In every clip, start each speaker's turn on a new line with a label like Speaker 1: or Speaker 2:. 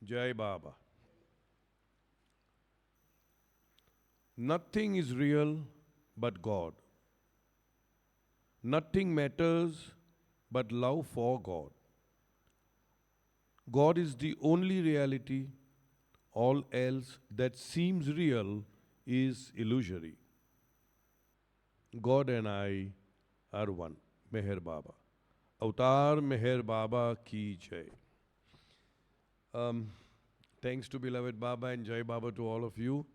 Speaker 1: Jai Baba. Nothing is real but God. Nothing matters but love for God. God is the only reality. All else that seems real is illusory. God and I are one. Meher Baba. Avatar Meher Baba ki jai. Thanks to beloved Baba and Jai Baba to all of you.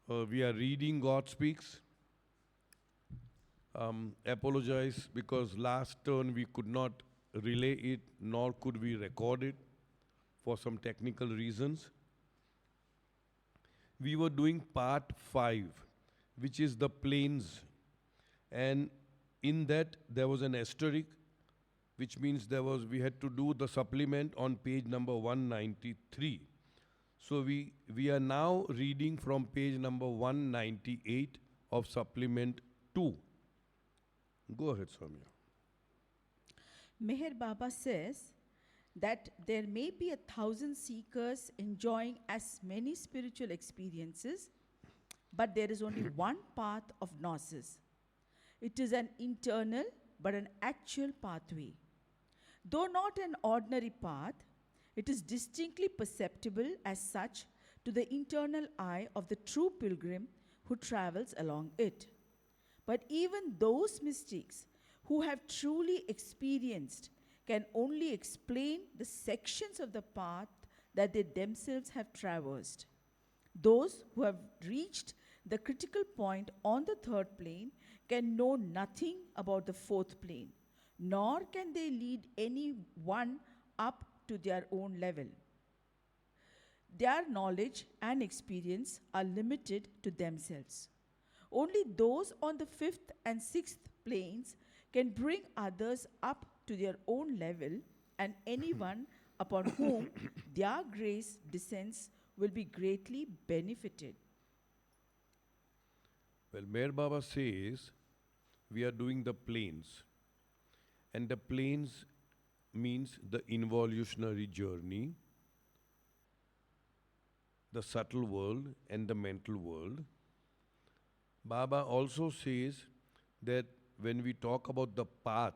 Speaker 1: We are reading God Speaks. Apologize because last turn we could not relay it nor could we record it for some technical reasons. We were doing part 5, which is the planes, and in that there was an asterisk, which means we had to do the supplement on page number 193. So we are now reading from page number 198 of supplement 2. Go ahead, Somya.
Speaker 2: Meher Baba says that there may be 1,000 seekers enjoying as many spiritual experiences, but there is only one path of gnosis. It is an internal but an actual pathway. Though not an ordinary path, it is distinctly perceptible as such to the internal eye of the true pilgrim who travels along it. But even those mystics who have truly experienced can only explain the sections of the path that they themselves have traversed. Those who have reached the critical point on the third plane can know nothing about the fourth plane, nor can they lead anyone up to their own level. Their knowledge and experience are limited to themselves. Only those on the fifth and sixth planes can bring others up to their own level, and anyone upon whom their grace descends will be greatly benefited.
Speaker 1: Well, Meher Baba says we are doing the planes, and the planes means the involutionary journey, the subtle world and the mental world. Baba also says that when we talk about the path,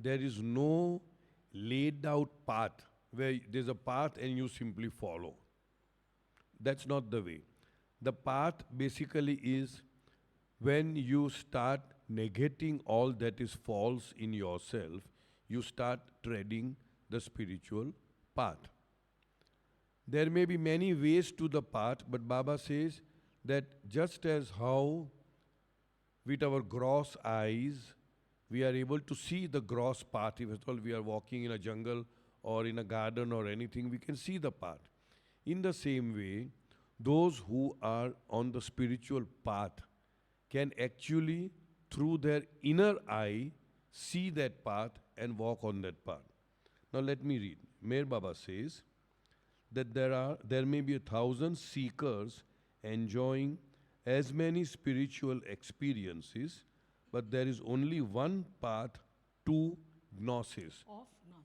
Speaker 1: there is no laid out path where there's a path and you simply follow. That's not the way. The path basically is when you start negating all that is false in yourself, you start treading the spiritual path. There may be many ways to the path, but Baba says that just as how with our gross eyes we are able to see the gross path, if at all we are walking in a jungle or in a garden or anything, we can see the path. In the same way, those who are on the spiritual path can actually, through their inner eye, see that path and walk on that path. Now let me read. Meher Baba says that there may be 1,000 seekers enjoying as many spiritual experiences, but there is only one path to gnosis.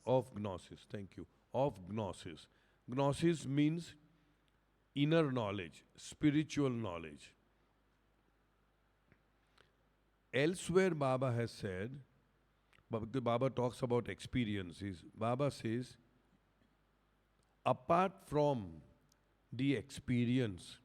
Speaker 1: Of gnosis, thank you. Of gnosis. Gnosis means inner knowledge, spiritual knowledge. Elsewhere, Baba has said, Baba talks about experiences. Baba says, apart from the experience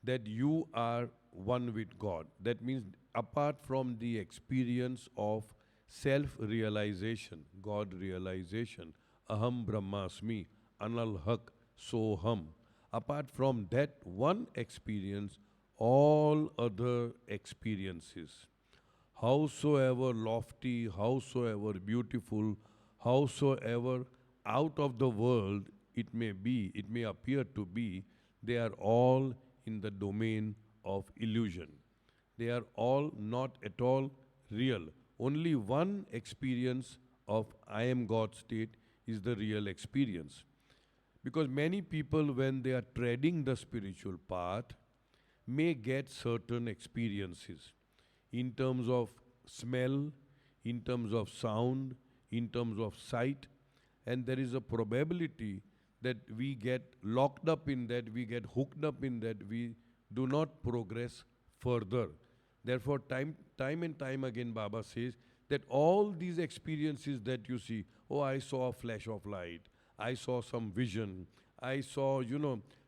Speaker 1: that you are one with God, that means apart from the experience of self-realization, God realization, Aham Brahmasmi, Anal Haq, Soham, apart from that one experience, all other experiences, howsoever lofty, howsoever beautiful, howsoever out of the world it may be, it may appear to be, they are all in the domain of illusion. They are all not at all real. Only one experience of I am God state is the real experience. Because many people, when they are treading the spiritual path, may get certain experiences in terms of smell, in terms of sound, in terms of sight, and there is a probability that we get locked up in that, we get hooked up in that, we do not progress further. Therefore, time and time again, Baba says that all these experiences that you see, oh, I saw a flash of light, I saw some vision, I saw,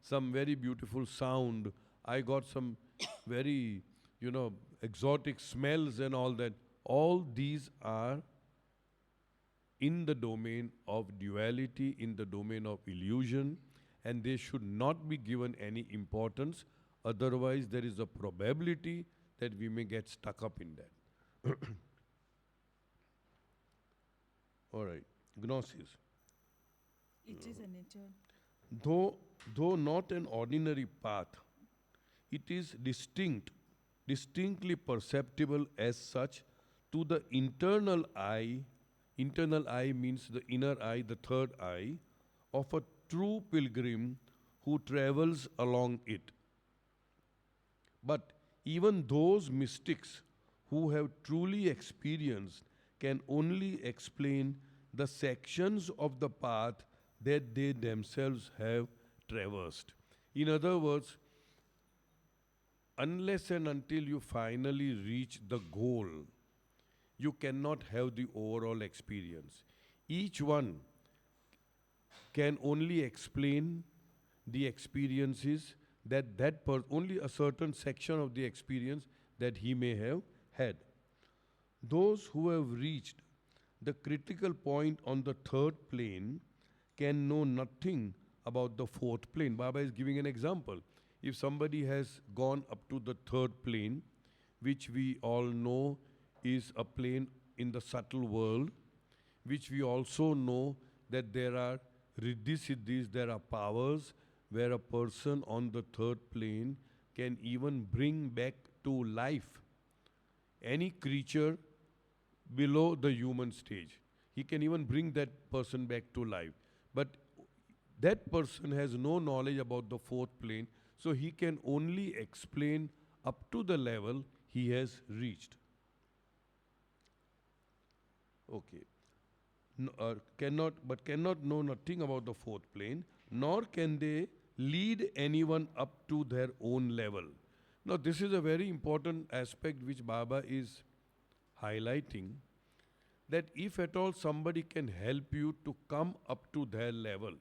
Speaker 1: some very beautiful sound, I got some very, exotic smells and all that. All these are in the domain of duality, in the domain of illusion, and they should not be given any importance. Otherwise, there is a probability that we may get stuck up in that. All right, gnosis.
Speaker 2: It is an eternal.
Speaker 1: Though not an ordinary path, it is distinctly perceptible as such to the internal eye. Internal eye means the inner eye, the third eye, of a true pilgrim who travels along it. But even those mystics who have truly experienced can only explain the sections of the path that they themselves have traversed. In other words, unless and until you finally reach the goal, you cannot have the overall experience. Each one can only explain the experiences only a certain section of the experience that he may have had. Those who have reached the critical point on the third plane can know nothing about the fourth plane. Baba is giving an example. If somebody has gone up to the third plane, which we all know is a plane in the subtle world, which we also know that there are riddhi siddhis, there are powers where a person on the third plane can even bring back to life any creature below the human stage. He can even bring that person back to life. But that person has no knowledge about the fourth plane, so he can only explain up to the level he has reached. Okay. Cannot know nothing about the fourth plane, nor can they lead anyone up to their own level. Now, this is a very important aspect which Baba is highlighting, that if at all somebody can help you to come up to their level,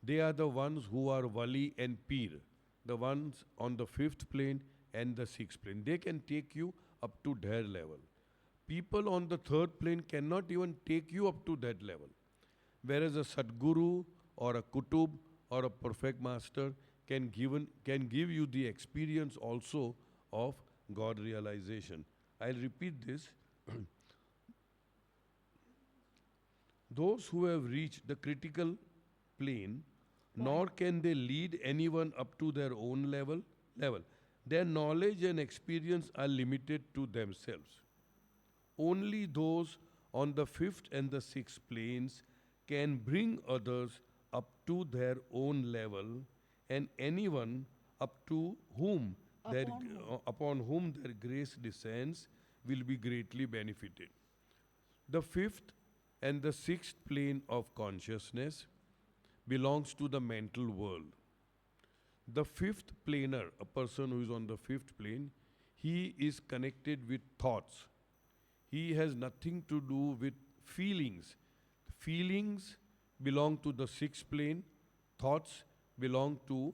Speaker 1: they are the ones who are Wali and Peer, the ones on the fifth plane and the sixth plane. They can take you up to their level. People on the third plane cannot even take you up to that level. Whereas a Sadguru or a Kutub or a perfect master can give you the experience also of God realization. I'll repeat this. Those who have reached the critical plane, nor can they lead anyone up to their own level. Their knowledge and experience are limited to themselves. Only those on the fifth and the sixth planes can bring others up to their own level, and anyone up to whom upon whom their grace descends will be greatly benefited. The fifth and the sixth plane of consciousness belongs to the mental world. The fifth planer, a person who is on the fifth plane, he is connected with thoughts. He has nothing to do with feelings. Feelings belong to the sixth plane, thoughts belong to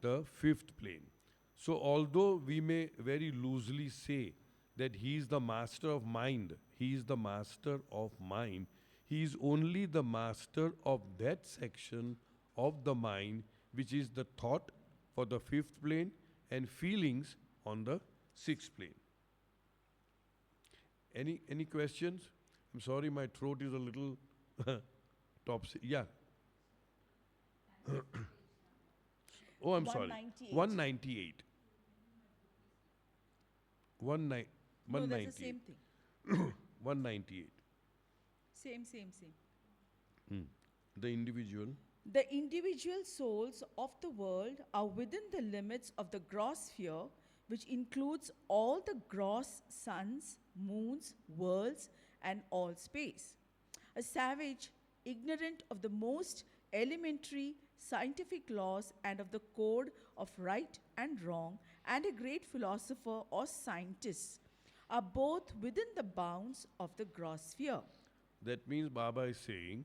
Speaker 1: the fifth plane. So, although we may very loosely say that he is the master of mind, he is the master of mind, he is only the master of that section of the mind which is the thought for the fifth plane and feelings on the sixth plane. Any questions? I'm sorry, my throat is a little topsy. Yeah. Oh, I'm sorry. 198. 198.
Speaker 2: No, that's the same thing.
Speaker 1: 198.
Speaker 2: Same.
Speaker 1: The individual.
Speaker 2: The individual souls of the world are within the limits of the gross sphere, which includes all the gross suns, moons, worlds, and all space. A savage, ignorant of the most elementary scientific laws and of the code of right and wrong, and a great philosopher or scientist are both within the bounds of the gross sphere.
Speaker 1: That means Baba is saying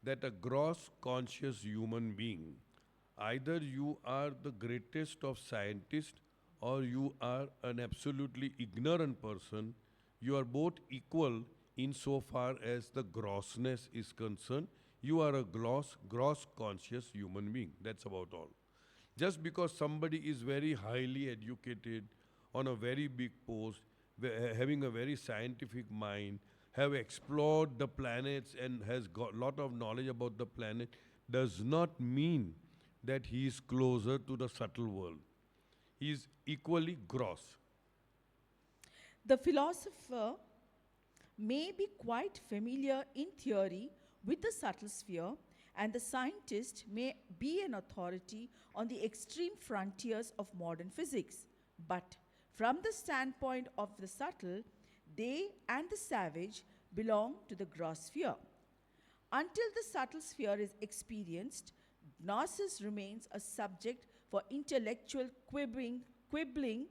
Speaker 1: that a gross conscious human being, either you are the greatest of scientists or you are an absolutely ignorant person, you are both equal insofar as the grossness is concerned. You are a gross conscious human being. That's about all. Just because somebody is very highly educated, on a very big post, having a very scientific mind, have explored the planets and has got lot of knowledge about the planet, does not mean that he is closer to the subtle world. He is equally gross.
Speaker 2: The philosopher may be quite familiar in theory with the subtle sphere, and the scientist may be an authority on the extreme frontiers of modern physics. But from the standpoint of the subtle, they and the savage belong to the gross sphere. Until the subtle sphere is experienced, gnosis remains a subject for intellectual quibbling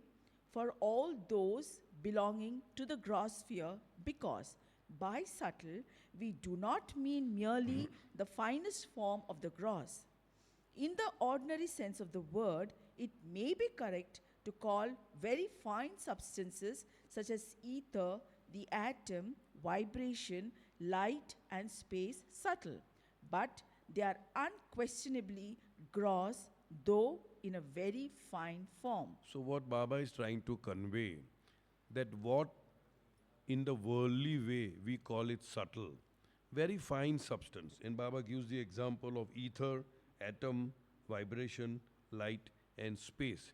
Speaker 2: for all those belonging to the gross sphere, because by subtle we do not mean merely the finest form of the gross. In the ordinary sense of the word, it may be correct to call very fine substances such as ether, the atom, vibration, light, and space subtle. But they are unquestionably gross, though in a very fine form.
Speaker 1: So what Baba is trying to convey, that what in the worldly way we call it subtle, very fine substance. And Baba gives the example of ether, atom, vibration, light, and space.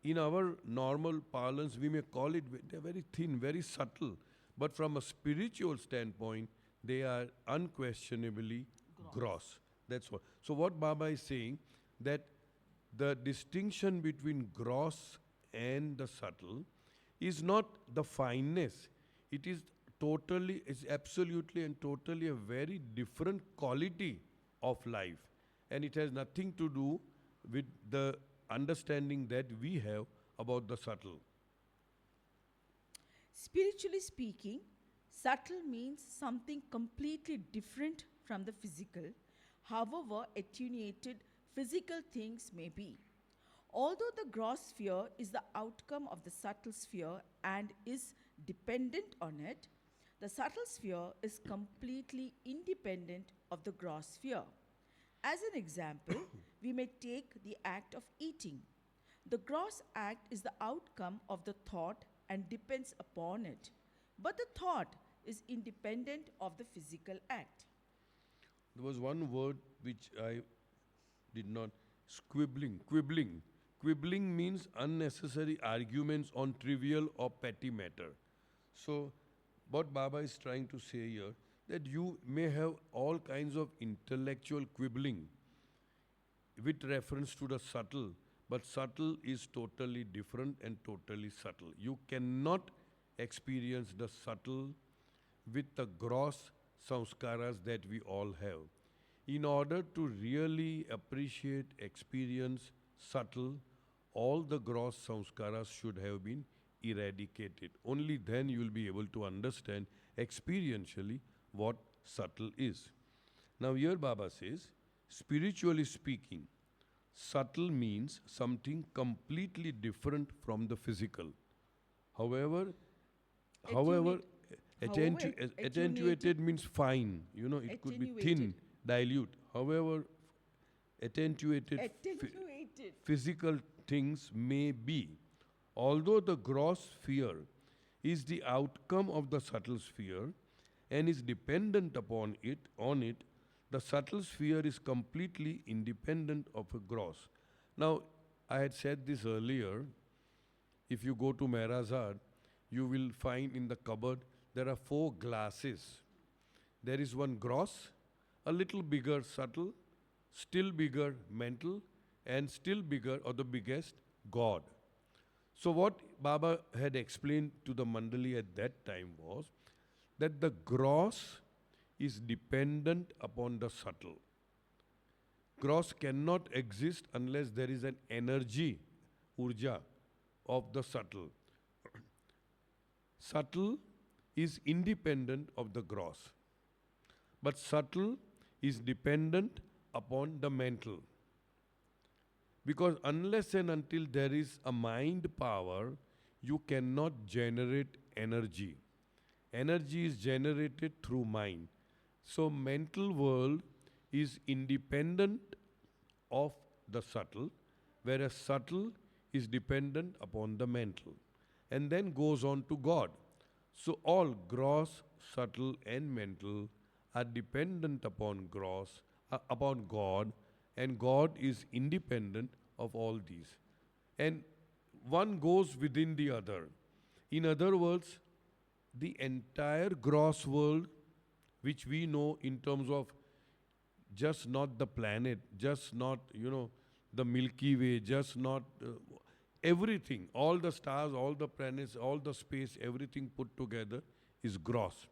Speaker 1: In our normal parlance, we may call it, they're very thin, very subtle. But from a spiritual standpoint, they are unquestionably gross. That's what. So what Baba is saying, that the distinction between gross and the subtle is not the fineness. It is totally, it's absolutely and totally a very different quality of life. And it has nothing to do with the understanding that we have about the subtle.
Speaker 2: Spiritually speaking, subtle means something completely different from the physical, however attenuated physical things may be. Although the gross sphere is the outcome of the subtle sphere and is dependent on it, the subtle sphere is completely independent of the gross sphere. As an example, we may take the act of eating. The gross act is the outcome of the thought and depends upon it, but the thought is independent of the physical act.
Speaker 1: There was one word which I did not, squibbling, quibbling. Quibbling means unnecessary arguments on trivial or petty matter. So, what Baba is trying to say here, that you may have all kinds of intellectual quibbling with reference to the subtle, but subtle is totally different and totally subtle. You cannot experience the subtle with the gross samskaras that we all have. In order to really appreciate, experience subtle, all the gross samskaras should have been eradicated. Only then you will be able to understand experientially what subtle is. Now here Baba says, spiritually speaking, subtle means something completely different from the physical. However, however, attenuated means fine. You know, it could be thin, dilute. However, attenuated physical things may be. Although the gross sphere is the outcome of the subtle sphere and is dependent upon it, the subtle sphere is completely independent of a gross. Now, I had said this earlier, if you go to Meherabad, you will find in the cupboard there are 4 glasses. There is one gross, a little bigger subtle, still bigger mental, and still bigger or the biggest God. So what Baba had explained to the Mandali at that time was that the gross is dependent upon the subtle. Gross cannot exist unless there is an energy, urja, of the subtle. Subtle is independent of the gross, but subtle is dependent upon the mental. Because unless and until there is a mind power, you cannot generate energy. Energy is generated through mind. So mental world is independent of the subtle, whereas subtle is dependent upon the mental. And then goes on to God. So all gross, subtle and mental are dependent upon upon God, and God is independent of all these. And one goes within the other. In other words, the entire gross world, which we know in terms of just not the planet, just not, the Milky Way, just not everything, all the stars, all the planets, all the space, everything put together is gross.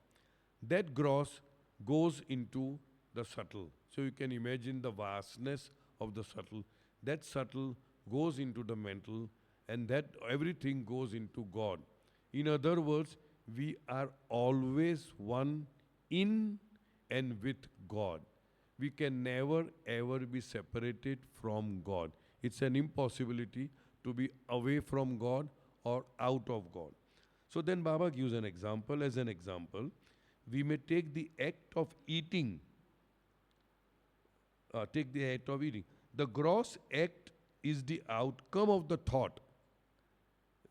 Speaker 1: That gross goes into the subtle. So you can imagine the vastness of the subtle. That subtle goes into the mental, and that everything goes into God. In other words, we are always one in and with God. We can never ever be separated from God. It's an impossibility to be away from God or out of God. So then Baba gives an example. As an example, we may take the act of eating. Take the act of eating. The gross act is the outcome of the thought.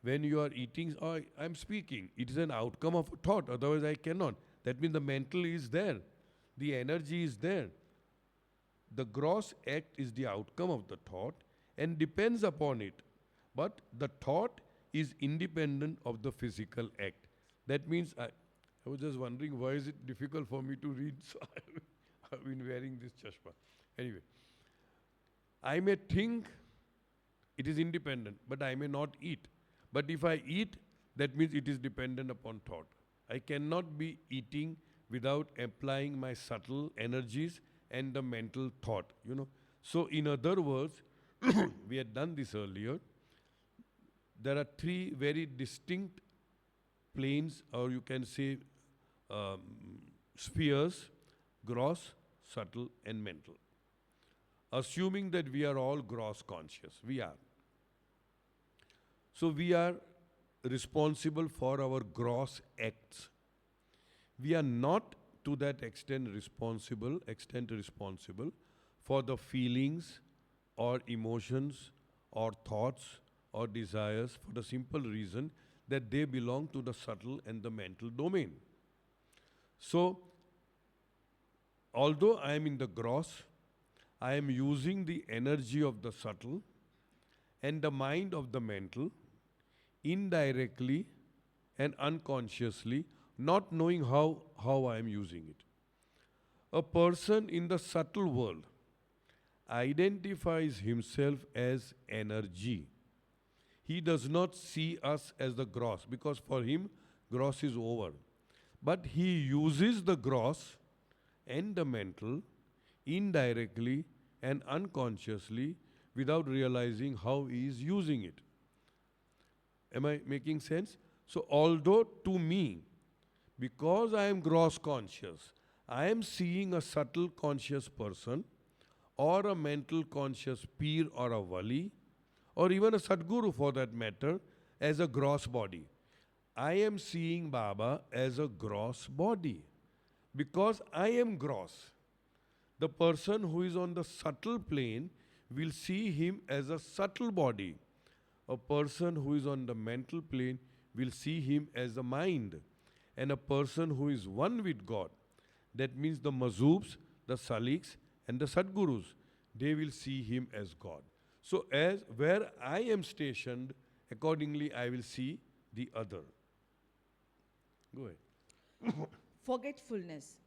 Speaker 1: When you are eating, or I'm speaking, it is an outcome of a thought, otherwise I cannot. That means the mental is there, the energy is there. The gross act is the outcome of the thought and depends upon it. But the thought is independent of the physical act. That means, I was just wondering why is it difficult for me to read, so I've been wearing this chashma. Anyway, I may think it is independent, but I may not eat. But if I eat, that means it is dependent upon thought. I cannot be eating without applying my subtle energies and the mental thought, So in other words, we had done this earlier. There are three very distinct planes, or you can say spheres: gross, subtle and mental. Assuming that we are all gross conscious, we are. So we are responsible for our gross acts. We are not to that extent responsible for the feelings or emotions or thoughts or desires, for the simple reason that they belong to the subtle and the mental domain. So, although I am in the gross, I am using the energy of the subtle and the mind of the mental indirectly and unconsciously, not knowing how I am using it. A person in the subtle world identifies himself as energy. He does not see us as the gross, because for him gross is over. But he uses the gross and the mental indirectly and unconsciously without realizing how he is using it. Am I making sense? So although to me, because I am gross conscious, I am seeing a subtle conscious person or a mental conscious peer or a wali or even a Sadguru for that matter as a gross body. I am seeing Baba as a gross body because I am gross. The person who is on the subtle plane will see him as a subtle body. A person who is on the mental plane will see him as a mind. And a person who is one with God, that means the mazubs, the saliks and the Sadgurus, they will see him as God. So as where I am stationed, accordingly I will see the other. Go ahead.
Speaker 2: Forgetfulness.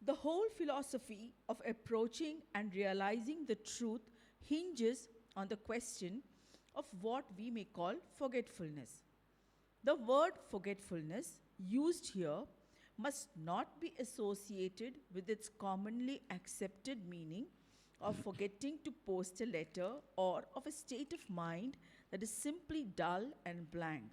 Speaker 2: The whole philosophy of approaching and realizing the truth hinges on the question of what we may call forgetfulness. The word forgetfulness used here must not be associated with its commonly accepted meaning of forgetting to post a letter, or of a state of mind that is simply dull and blank.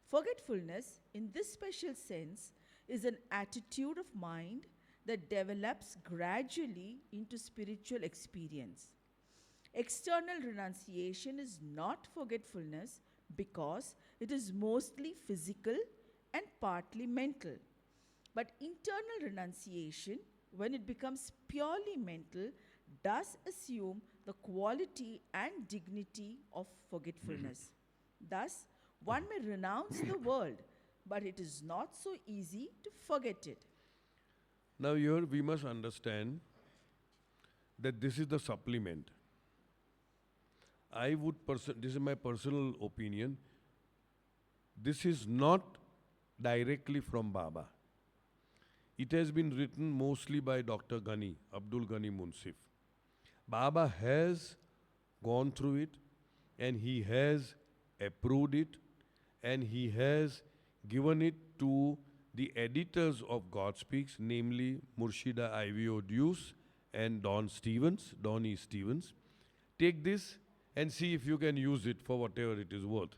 Speaker 2: Forgetfulness, in this special sense, is an attitude of mind that develops gradually into spiritual experience. External renunciation is not forgetfulness because it is mostly physical and partly mental. But internal renunciation, when it becomes purely mental, does assume the quality and dignity of forgetfulness. Thus, one may renounce the world, but it is not so easy to forget it.
Speaker 1: Now, here we must understand that this is the supplement. This is my personal opinion, this is not directly from Baba. It has been written mostly by Dr. Ghani, Abdul Ghani Munsif. Baba has gone through it and he has approved it and he has given it to the editors of God Speaks, namely Murshida Ivio Deuce and Don E. Stevens. Take this and see if you can use it for whatever it is worth.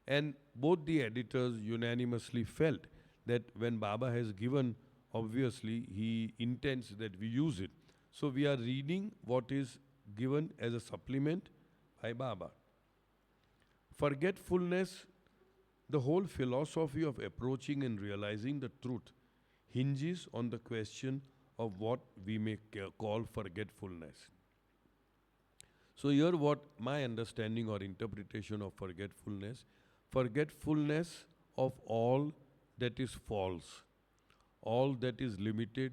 Speaker 1: And both the editors unanimously felt that when Baba has given, obviously he intends that we use it. So we are reading what is given as a supplement by Baba. Forgetfulness, the whole philosophy of approaching and realizing the truth hinges on the question of what we may call forgetfulness. So here what my understanding or interpretation of forgetfulness of all that is false, all that is limited,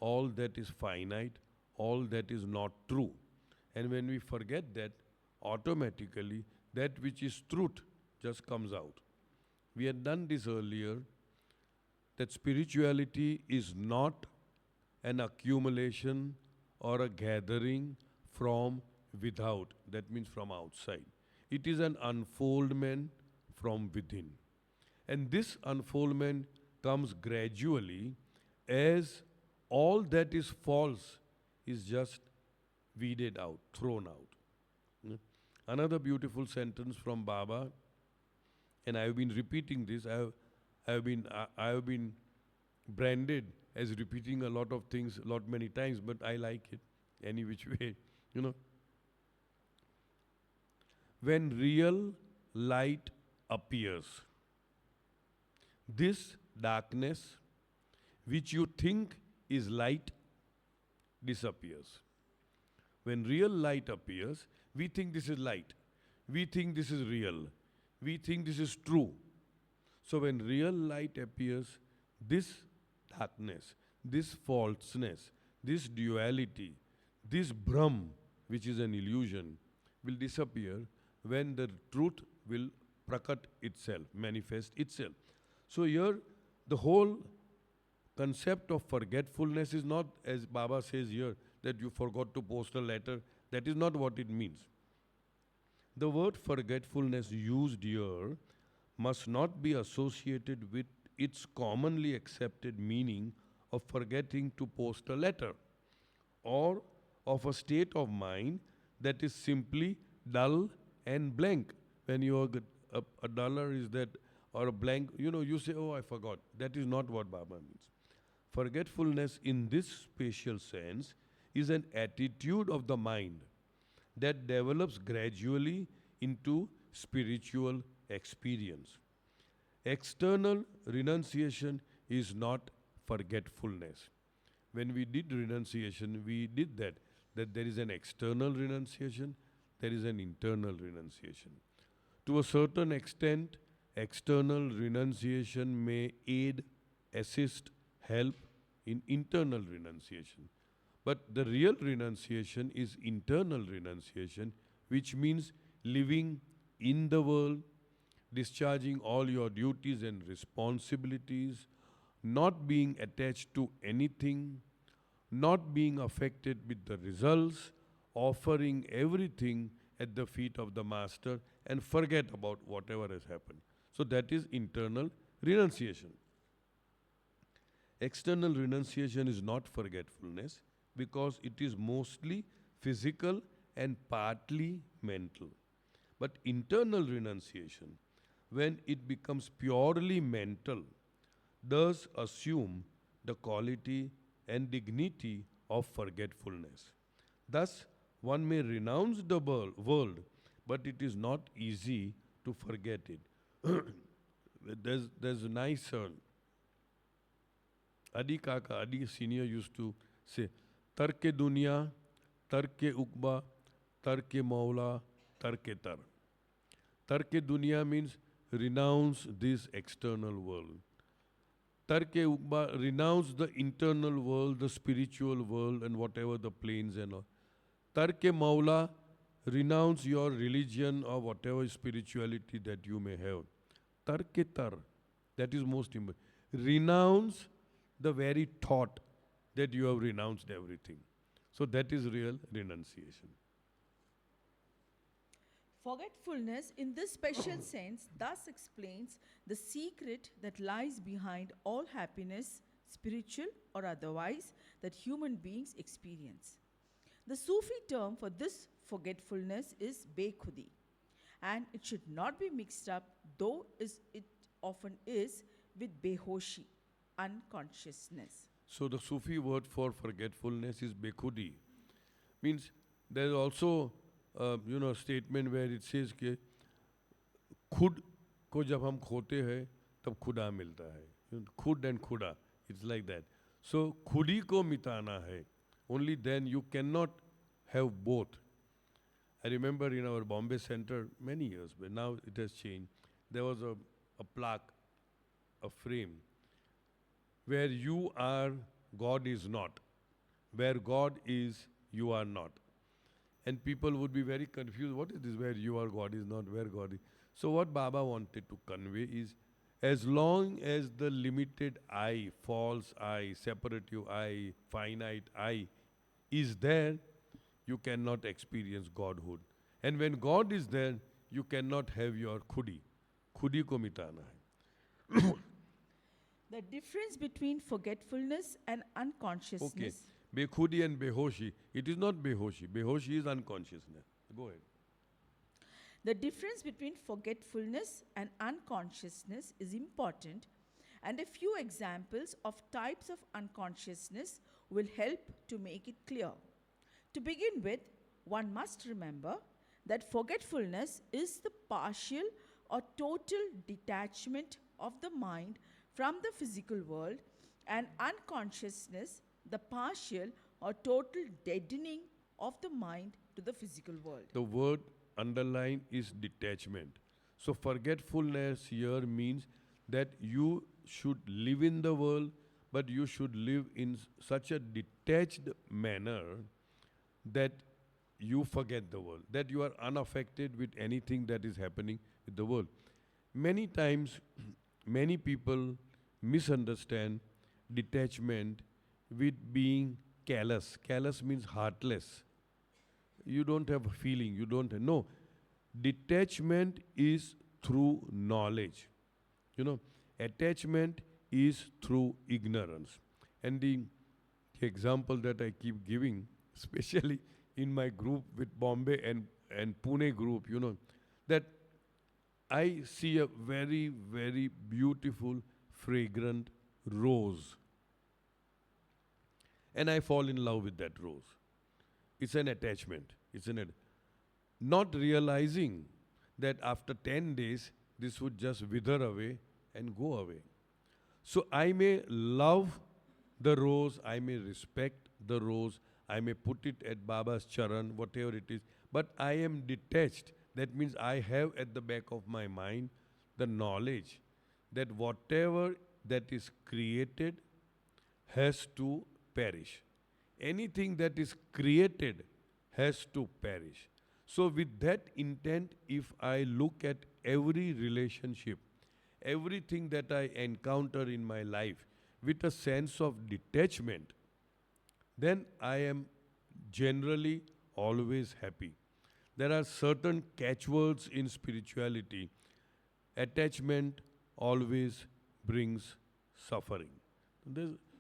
Speaker 1: all that is finite, all that is not true. And when we forget that, automatically that which is truth just comes out. We had done this earlier, that spirituality is not an accumulation or a gathering from without, that means from outside. It is an unfoldment from within. And this unfoldment comes gradually as all that is false is just weeded out, thrown out. Another beautiful sentence from Baba, and I have been repeating this, I have been branded as repeating a lot of things many times, but I like it any which way, When real light appears, this darkness which you think is light disappears. When real light appears, we think this is light. We think this is real. We think this is true. So when real light appears, this darkness, this falseness, this duality, this Brahm, which is an illusion, will disappear when the truth will prakat itself, manifest itself. So here, the whole concept of forgetfulness is not, as Baba says here, that you forgot to post a letter. That is not what it means. The word forgetfulness used here must not be associated with its commonly accepted meaning of forgetting to post a letter, or of a state of mind that is simply dull and blank. When you are a duller is that, or a blank, you say, oh, I forgot. That is not what Baba means. Forgetfulness in this spatial sense is an attitude of the mind that develops gradually into spiritual experience. External renunciation is not forgetfulness. When we did renunciation, we did that there is an external renunciation, there is an internal renunciation. To a certain extent, external renunciation may aid, assist, help in internal renunciation. But the real renunciation is internal renunciation, which means living in the world, discharging all your duties and responsibilities, not being attached to anything, not being affected with the results, offering everything at the feet of the Master and forget about whatever has happened. So that is internal renunciation. External renunciation is not forgetfulness because it is mostly physical and partly mental. But internal renunciation, when it becomes purely mental, does assume the quality and dignity of forgetfulness. Thus, one may renounce the world, but it is not easy to forget it. There's a nice Adi Kaka, Adi Senior used to say, Tarke dunya, tarke ukba, tarke maula, tarke tar. Tarke dunya means renounce this external world. Tarke ukba, renounce the internal world, the spiritual world, and whatever the planes and all. Tarke maula, renounce your religion or whatever spirituality that you may have. Tarke tar, that is most important. Renounce the very thought that you have renounced everything. So that is real renunciation.
Speaker 2: Forgetfulness, in this special sense, thus explains the secret that lies behind all happiness, spiritual or otherwise, that human beings experience. The Sufi term for this forgetfulness is bekhudi, and it should not be mixed up, though it often is, with behoshi, unconsciousness.
Speaker 1: So the Sufi word for forgetfulness is bekhudi. Means there is also a statement where it says कि खुद को जब हम खोते हैं तब खुदा मिलता है. खुद and खुदा, it's like that. So खुदी को मिटाना है. Only then you cannot have both. I remember in our Bombay center many years, but now it has changed. There was a plaque, a frame, where you are, God is not. Where God is, you are not. And people would be very confused. What is this? Where you are, God is not. Where God is. So what Baba wanted to convey is, as long as the limited I, false I, separative I, finite I is there, you cannot experience Godhood. And when God is there, you cannot have your khudi. Khudi ko mitana hai.
Speaker 2: The difference between forgetfulness and unconsciousness.
Speaker 1: Okay. Bekhudi and behoshi. It is not behoshi. Behoshi is unconsciousness. Go ahead.
Speaker 2: The difference between forgetfulness and unconsciousness is important, and a few examples of types of unconsciousness will help to make it clear. To begin with, one must remember that forgetfulness is the partial or total detachment of the mind from the physical world, and unconsciousness, the partial or total deadening of the mind to the physical world.
Speaker 1: The word underlined is detachment. So forgetfulness here means that you should live in the world, but you should live in such a detached manner that you forget the world, that you are unaffected with anything that is happening with the world. Many times, many people misunderstand detachment with being callous. Callous means heartless. You don't have a feeling, you don't have, no. Detachment is through knowledge. Attachment is through ignorance. And the example that I keep giving, especially in my group with Bombay and Pune group, that I see a very, very beautiful, fragrant rose. And I fall in love with that rose. It's an attachment. Not realizing that after 10 days, this would just wither away and go away. So I may love the rose, I may respect the rose, I may put it at Baba's charan, whatever it is, but I am detached. That means I have at the back of my mind the knowledge that whatever that is created has to perish. Anything that is created has to perish. So with that intent, if I look at every relationship, everything that I encounter in my life with a sense of detachment, then I am generally always happy. There are certain catchwords in spirituality. Attachment always brings suffering.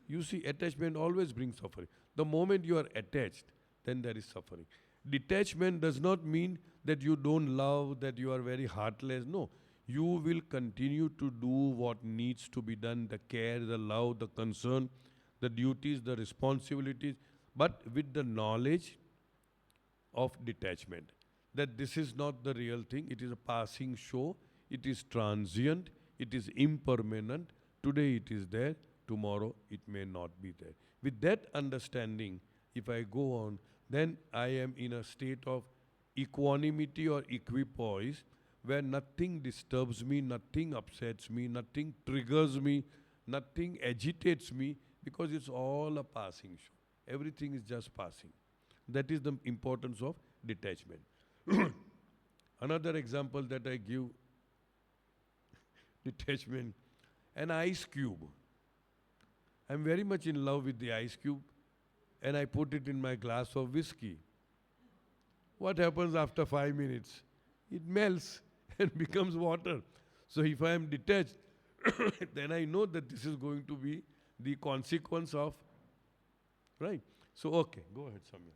Speaker 1: You see, attachment always brings suffering. The moment you are attached, then there is suffering. Detachment does not mean that you don't love, that you are very heartless. No, you will continue to do what needs to be done, the care, the love, the concern, the duties, the responsibilities, but with the knowledge of detachment. That this is not the real thing, it is a passing show, it is transient, it is impermanent. Today it is there, tomorrow it may not be there. With that understanding, if I go on, then I am in a state of equanimity or equipoise where nothing disturbs me, nothing upsets me, nothing triggers me, nothing agitates me because it's all a passing show. Everything is just passing. That is the importance of detachment. Another example that I give, detachment, an ice cube. I'm very much in love with the ice cube and I put it in my glass of whiskey. What happens after 5 minutes? It melts and becomes water. So if I am detached, then I know that this is going to be the consequence of, right? So, okay, go ahead, Samya.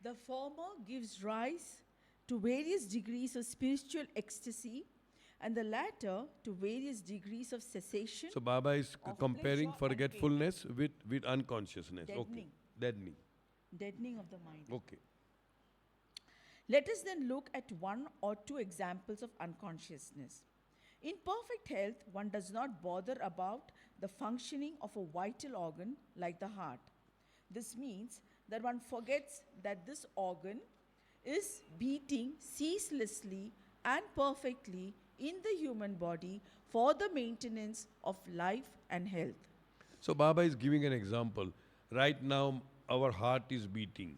Speaker 2: The former gives rise to various degrees of spiritual ecstasy, and the latter to various degrees of cessation,
Speaker 1: So Baba is
Speaker 2: of
Speaker 1: comparing
Speaker 2: pleasure and pain.
Speaker 1: forgetfulness with unconsciousness. Okay.
Speaker 2: Deadening.
Speaker 1: Deadening.
Speaker 2: Deadening of the mind.
Speaker 1: Okay.
Speaker 2: Let us then look at one or two examples of unconsciousness. In perfect health, one does not bother about the functioning of a vital organ like the heart. This means that one forgets that this organ is beating ceaselessly and perfectly in the human body for the maintenance of life and health.
Speaker 1: So Baba is giving an example. Right now, our heart is beating,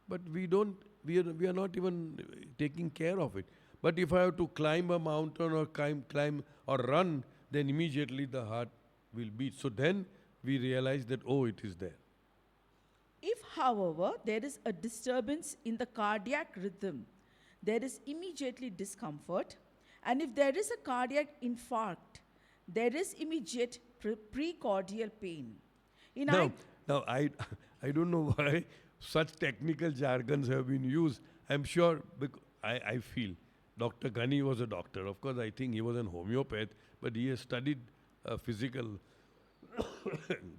Speaker 1: but we are not even taking care of it. But if I have to climb a mountain or climb or run, then immediately the heart will beat. So then we realize that, oh, it is there.
Speaker 2: If, however, there is a disturbance in the cardiac rhythm, there is immediately discomfort, and if there is a cardiac infarct, there is immediate precordial pain. In
Speaker 1: Now,
Speaker 2: ei-
Speaker 1: now I don't know why such technical jargons have been used. I'm sure, I feel Dr. Ghani was a doctor. Of course, I think he was an homeopath, but he has studied physical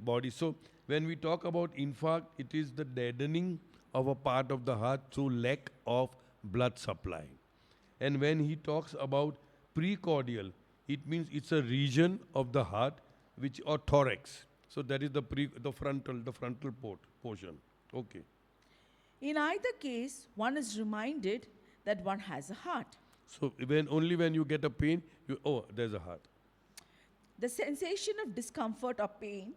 Speaker 1: body. So when we talk about infarct, it is the deadening of a part of the heart through lack of blood supply. And when he talks about precordial, it means it's a region of the heart which or thorax. So that is the frontal portion. Okay.
Speaker 2: in either case, one is reminded that one has a heart.
Speaker 1: So when you get a pain, there's a heart.
Speaker 2: The sensation of discomfort or pain,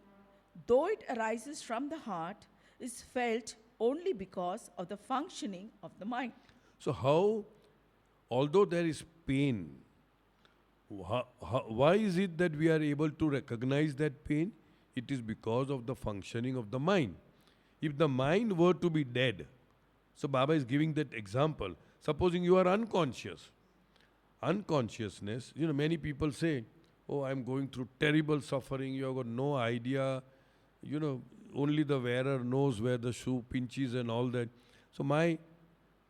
Speaker 2: though it arises from the heart, is felt only because of the functioning of the mind.
Speaker 1: So although there is pain, why is it that we are able to recognize that pain? It is because of the functioning of the mind. If the mind were to be dead, so Baba is giving that example. Supposing you are unconscious. Unconsciousness, many people say, oh, I'm going through terrible suffering, you have got no idea, only the wearer knows where the shoe pinches and all that. So my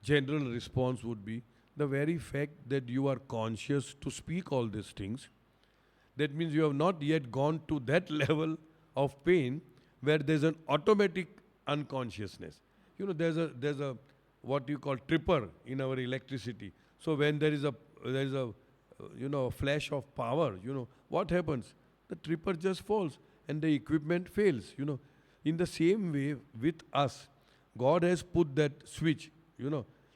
Speaker 1: general response would be, the very fact that you are conscious to speak all these things, that means you have not yet gone to that level of pain where there's an automatic unconsciousness. There's a what you call tripper in our electricity. So when there is a flash of power, what happens? The tripper just falls and the equipment fails. In the same way with us, God has put that switch.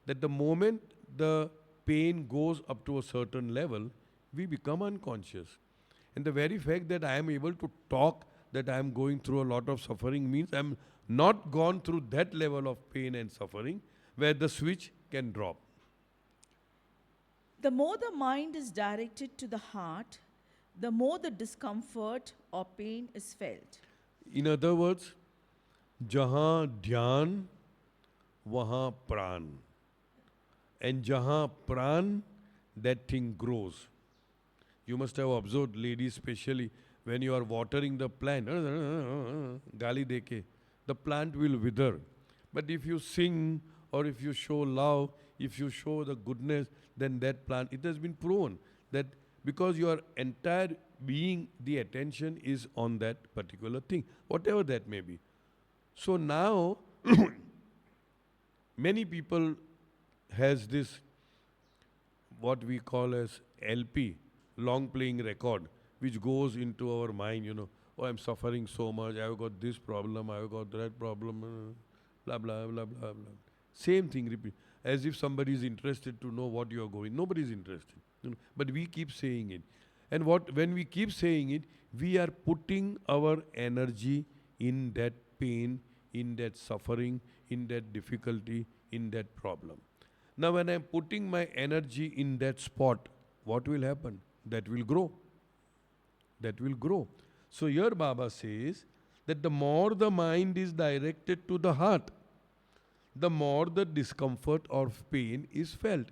Speaker 1: That the moment the pain goes up to a certain level, we become unconscious. And the very fact that I am able to talk that I am going through a lot of suffering means I am not gone through that level of pain and suffering where the switch can drop.
Speaker 2: The more the mind is directed to the heart, the more the discomfort or pain is felt.
Speaker 1: In other words, jahan dhyan, wahan pran. And jahan pran, that thing grows. You must have observed, ladies especially, when you are watering the plant, gali deke, the plant will wither. But if you sing or if you show love, if you show the goodness, then that plant, it has been proven that because your entire being, the attention is on that particular thing, whatever that may be. So now, many people has this what we call as LP, long playing record, which goes into our mind, oh, I'm suffering so much, I've got this problem, I've got that problem, blah, blah, blah, blah, blah. Same thing, repeat. As if somebody is interested to know what you are going. Nobody is interested. But we keep saying it. And when we keep saying it, we are putting our energy in that pain, in that suffering, in that difficulty, in that problem. Now, when I'm putting my energy in that spot, what will happen? That will grow. That will grow. So here Baba says that the more the mind is directed to the heart, the more the discomfort or pain is felt.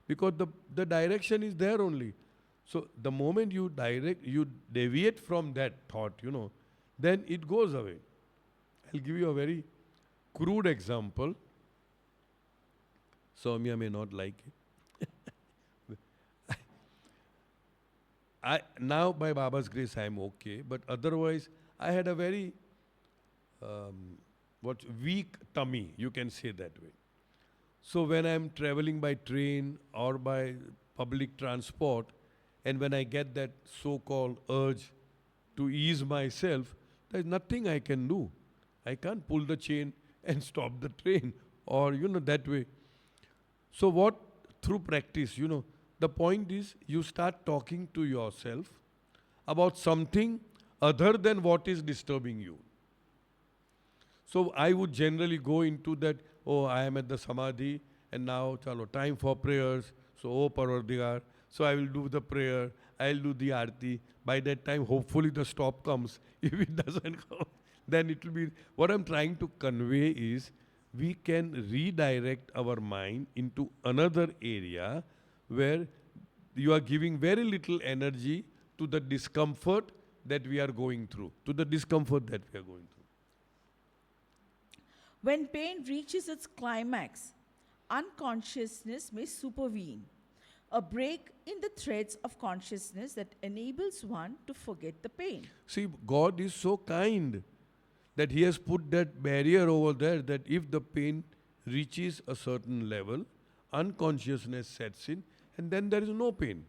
Speaker 1: Because the direction is there only. So the moment you deviate from that thought, then it goes away. I'll give you a very crude example. Somya may not like it. Now, by Baba's grace, I am okay. But otherwise, I had a very weak tummy, you can say that way. So when I'm traveling by train or by public transport, and when I get that so-called urge to ease myself, there's nothing I can do. I can't pull the chain and stop the train or, that way. So what, through practice, the point is you start talking to yourself about something other than what is disturbing you. So I would generally go into that, oh, I am at the Samadhi and now, chalo, time for prayers. So, oh, Parvardigar. So I will do the prayer, I'll do the Aarti. By that time, hopefully the stop comes. If it doesn't come, then it will be, what I'm trying to convey is, we can redirect our mind into another area where you are giving very little energy to the discomfort that we are going through,
Speaker 2: When pain reaches its climax, unconsciousness may supervene, a break in the threads of consciousness that enables one to forget the pain.
Speaker 1: See, God is so kind that He has put that barrier over there that if the pain reaches a certain level, unconsciousness sets in and then there is no pain.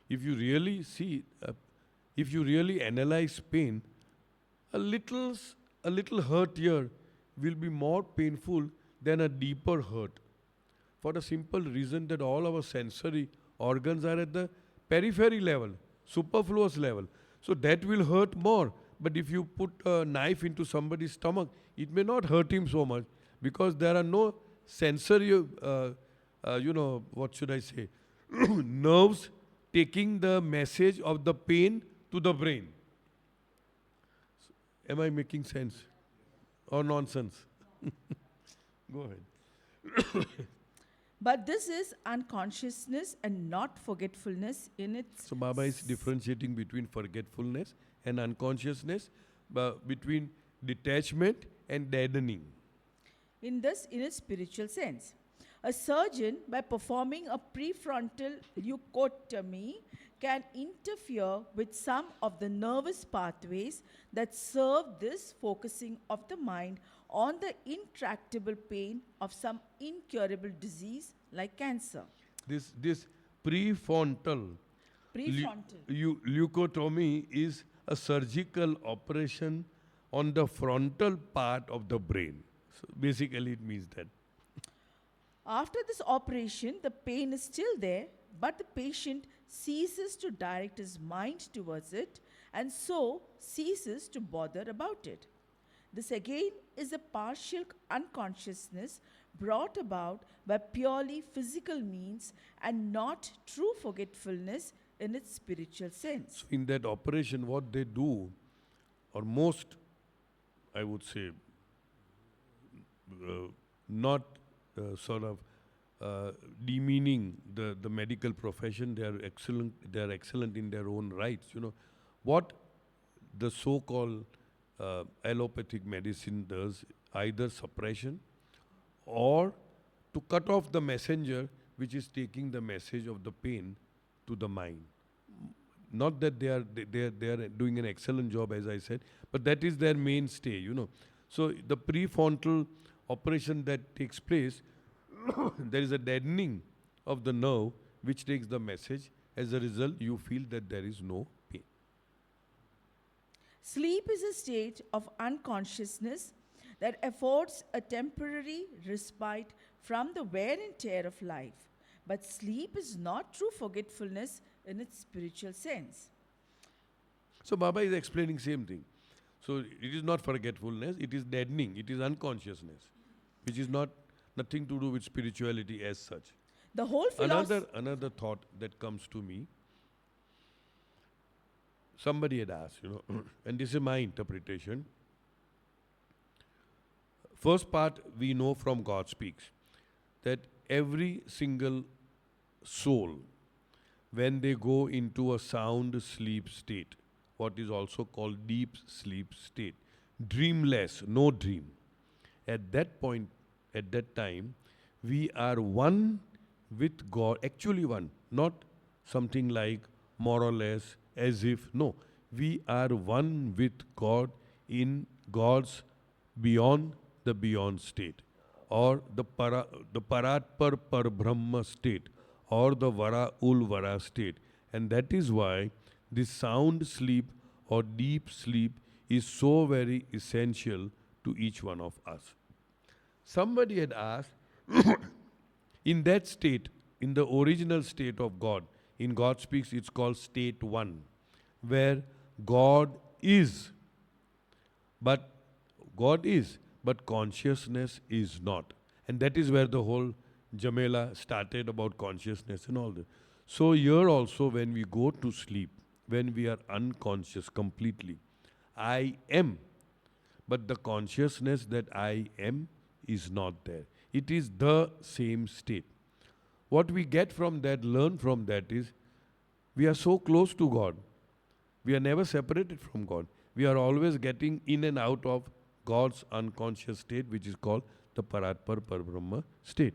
Speaker 1: If you really see, if you really analyze pain, a little hurt here will be more painful than a deeper hurt. For the simple reason that all our sensory organs are at the periphery level, superfluous level. So that will hurt more. But if you put a knife into somebody's stomach, it may not hurt him so much because there are no sensory, what should I say, nerves taking the message of the pain to the brain. Am I making sense? Or nonsense? Go ahead.
Speaker 2: But this is unconsciousness and not forgetfulness in its...
Speaker 1: So Baba is differentiating between forgetfulness and unconsciousness, between detachment and deadening.
Speaker 2: In its spiritual sense. A surgeon, by performing a prefrontal leucotomy, can interfere with some of the nervous pathways that serve this focusing of the mind on the intractable pain of some incurable disease like cancer.
Speaker 1: This prefrontal leucotomy is a surgical operation on the frontal part of the brain. So basically it means that.
Speaker 2: After this operation, the pain is still there, but the patient ceases to direct his mind towards it and so ceases to bother about it. This again is a partial unconsciousness brought about by purely physical means and not true forgetfulness in its spiritual sense.
Speaker 1: So in that operation, what they do, or most, I would say, not sort of demeaning the medical profession, they are excellent in their own rights. What the so-called allopathic medicine does, either suppression or to cut off the messenger which is taking the message of the pain to the mind. Not that they are doing an excellent job, as I said, but that is their mainstay, So the prefrontal operation that takes place, there is a deadening of the nerve which takes the message. As a result, you feel that there is no pain.
Speaker 2: Sleep is a state of unconsciousness that affords a temporary respite from the wear and tear of life. But sleep is not true forgetfulness in its spiritual sense.
Speaker 1: So Baba is explaining same thing. So it is not forgetfulness, it is deadening, it is unconsciousness, which is nothing to do with spirituality as such.
Speaker 2: The whole philosophy.
Speaker 1: Another thought that comes to me, somebody had asked, and this is my interpretation. First part we know from God Speaks, that every single soul, when they go into a sound sleep state, what is also called deep sleep state, dreamless, no dream. At that point, at that time, we are one with God, actually one, not something like more or less, as if, no. We are one with God in God's beyond the beyond state, or the Paratpar Parbrahma state, or the Vara Ul Vara state. And that is why this sound sleep or deep sleep is so very essential to each one of us. Somebody had asked, in that state, in the original state of God, in God Speaks, it's called state 1, where God is, but consciousness is not. And that is where the whole Jamela started about consciousness and all that. So here also, when we go to sleep, when we are unconscious completely, I am, but the consciousness that I am is not there. It is the same state. What we get from that, learn from that is, we are so close to God. We are never separated from God. We are always getting in and out of God's unconscious state, which is called the Paratpar Parbrahma state.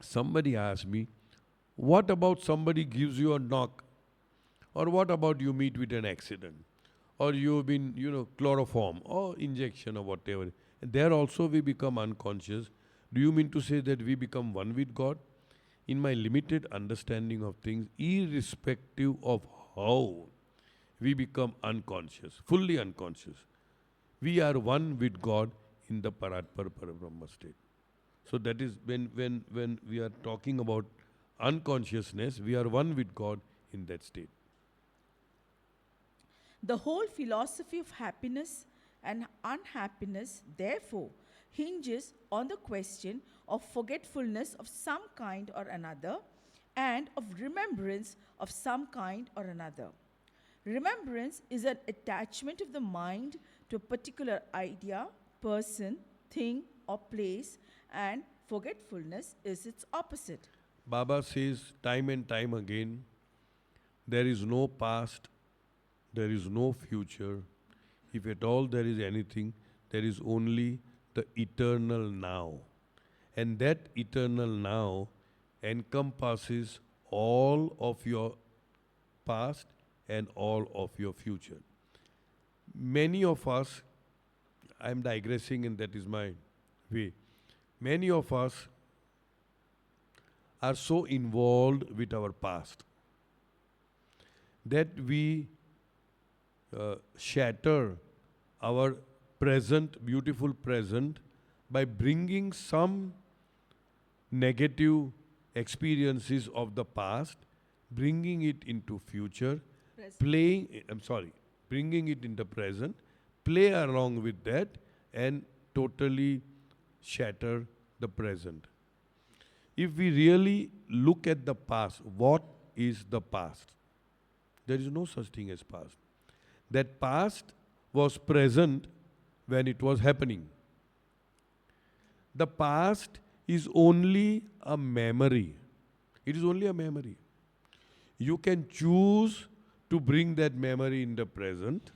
Speaker 1: Somebody asked me, what about somebody gives you a knock? Or what about you meet with an accident? Or you've been, chloroform or injection or whatever. And there also we become unconscious. Do you mean to say that we become one with God? In my limited understanding of things, irrespective of how we become unconscious, fully unconscious, we are one with God in the Paratpar Parabrahma state. So that is when we are talking about unconsciousness, we are one with God in that state.
Speaker 2: The whole philosophy of happiness and unhappiness, therefore, hinges on the question of forgetfulness of some kind or another and of remembrance of some kind or another. Remembrance is an attachment of the mind to a particular idea, person, thing, or place, and forgetfulness is its opposite.
Speaker 1: Baba says time and time again, there is no past, there is no future. If at all there is anything, there is only the eternal now. And that eternal now encompasses all of your past and all of your future. Many of us, I am digressing and that is my way, many of us are so involved with our past that we shatter our present, beautiful present, by bringing some negative experiences of the past, bringing it into future, bringing it in the present, play along with that and totally shatter the present. If we really look at the past, what is the past? There is no such thing as past. That past was present when it was happening. The past is only a memory. It is only a memory. You can choose to bring that memory in the present,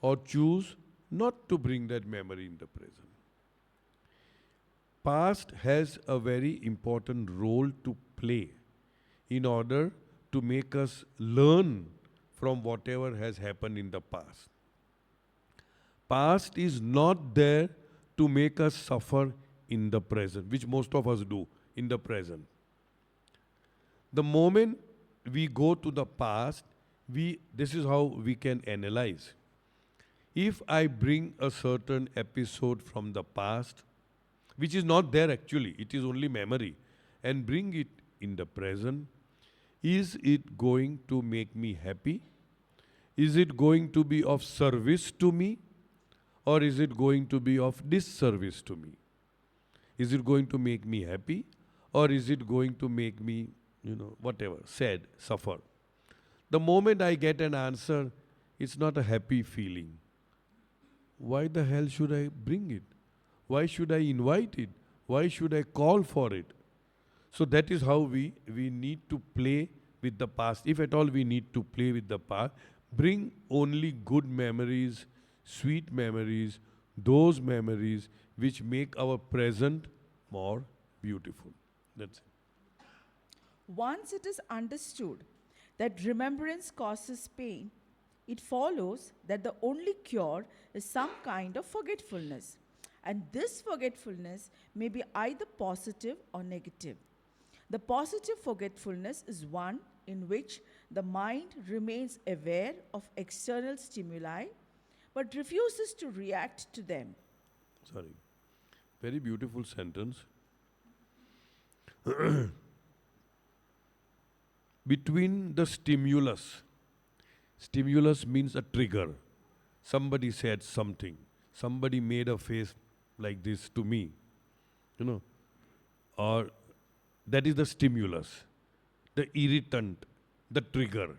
Speaker 1: or choose not to bring that memory in the present. Past has a very important role to play in order to make us learn from whatever has happened in the past. Past is not there to make us suffer in the present, which most of us do in the present. The moment we go to the past, this is how we can analyze. If I bring a certain episode from the past, which is not there actually, it is only memory, and bring it in the present, is it going to make me happy? Is it going to be of service to me? Or is it going to be of disservice to me? Is it going to make me happy? Or is it going to make me, whatever, sad, suffer? The moment I get an answer, it's not a happy feeling. Why the hell should I bring it? Why should I invite it? Why should I call for it? So that is how we need to play with the past. If at all we need to play with the past, bring only good memories, sweet memories, those memories which make our present more beautiful. That's it.
Speaker 2: Once it is understood that remembrance causes pain, it follows that the only cure is some kind of forgetfulness. And this forgetfulness may be either positive or negative. The positive forgetfulness is one in which the mind remains aware of external stimuli but refuses to react to them.
Speaker 1: Sorry. Very beautiful sentence. Between the stimulus means a trigger. Somebody said something. Somebody made a face like this to me. Or that is the stimulus, the irritant, the trigger.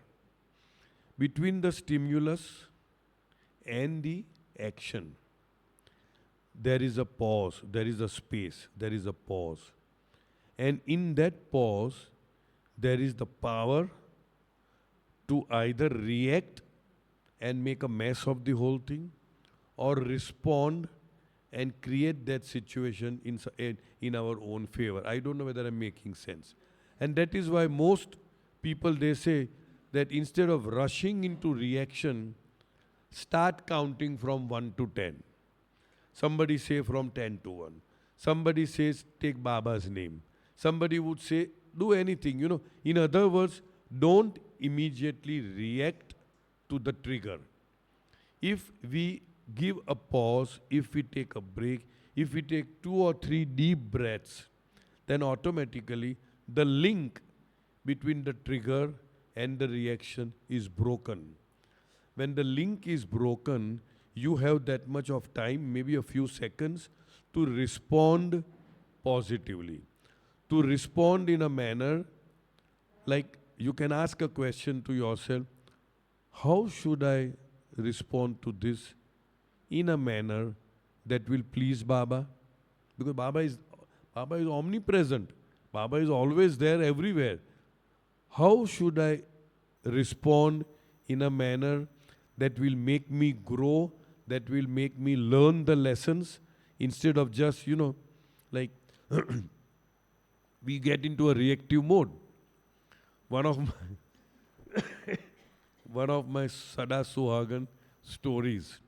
Speaker 1: Between the stimulus and the action, there is a pause, there is a space, there is a pause. And in that pause, there is the power to either react and make a mess of the whole thing, or respond and create that situation in our own favor. I don't know whether I'm making sense. And that is why most people, they say that instead of rushing into reaction, start counting from 1 to 10. Somebody say from 10 to 1. Somebody says take Baba's name. Somebody would say do anything. In other words, don't immediately react to the trigger. If we give a pause, if we take a break, if we take 2 or 3 deep breaths, then automatically the link between the trigger and the reaction is broken. When the link is broken, you have that much of time, maybe a few seconds, to respond positively. To respond in a manner like you can ask a question to yourself, how should I respond to this in a manner that will please Baba? Because Baba is omnipresent. Baba is always there everywhere. How should I respond in a manner that will make me grow, that will make me learn the lessons, instead of just, like we get into a reactive mode. One of my Sada Suhagan stories.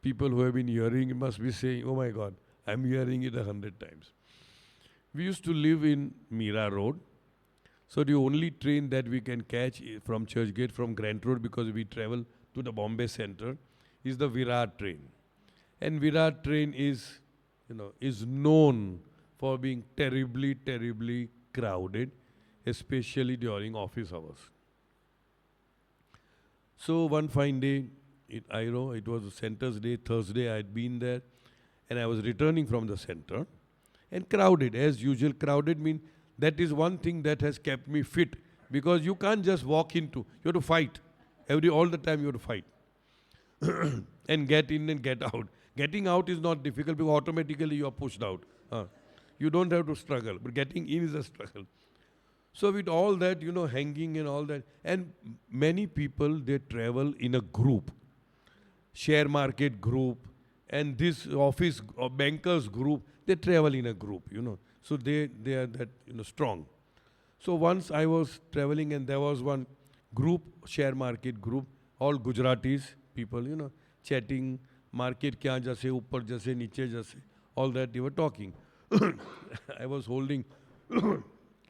Speaker 1: People who have been hearing it must be saying, oh my God, I'm hearing it 100 times. We used to live in Mira Road. So the only train that we can catch from Churchgate, from Grant Road, because we travel to the Bombay Center, is the Virar train. And Virar train is known for being terribly, terribly crowded, especially during office hours. So one fine day, it was a center's day, Thursday, I had been there, and I was returning from the center, and crowded, as usual. Crowded means that is one thing that has kept me fit, because you can't just walk into, you have to fight. All the time you have to fight. And get in and get out. Getting out is not difficult because automatically you are pushed out. You don't have to struggle, but getting in is a struggle. So with all that, hanging and all that, and many people, they travel in a group, share market group, and this office or bankers group, they travel in a group. So they are that, strong. So once I was traveling and there was one group, share market group, all Gujaratis people, chatting, market kya jase, upar jase, niche jase, all that they were talking. I was holding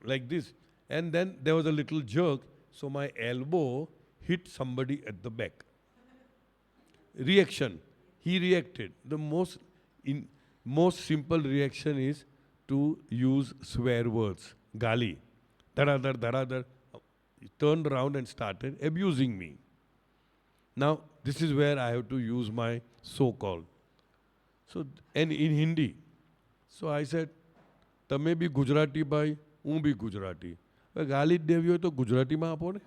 Speaker 1: like this. And then there was a little jerk, so my elbow hit somebody at the back. Reaction. He reacted. The most simple reaction is to use swear words. Gali. Daradar, daradar. He turned around and started abusing me. Now, this is where I have to use my so-called. So, and in Hindi. So I said, તમે બી ગુજરાતી ભાઈ, હું બી ગુજરાતી. ગાલી જ દેવી હોય તો ગુજરાતીમાં આપો ને.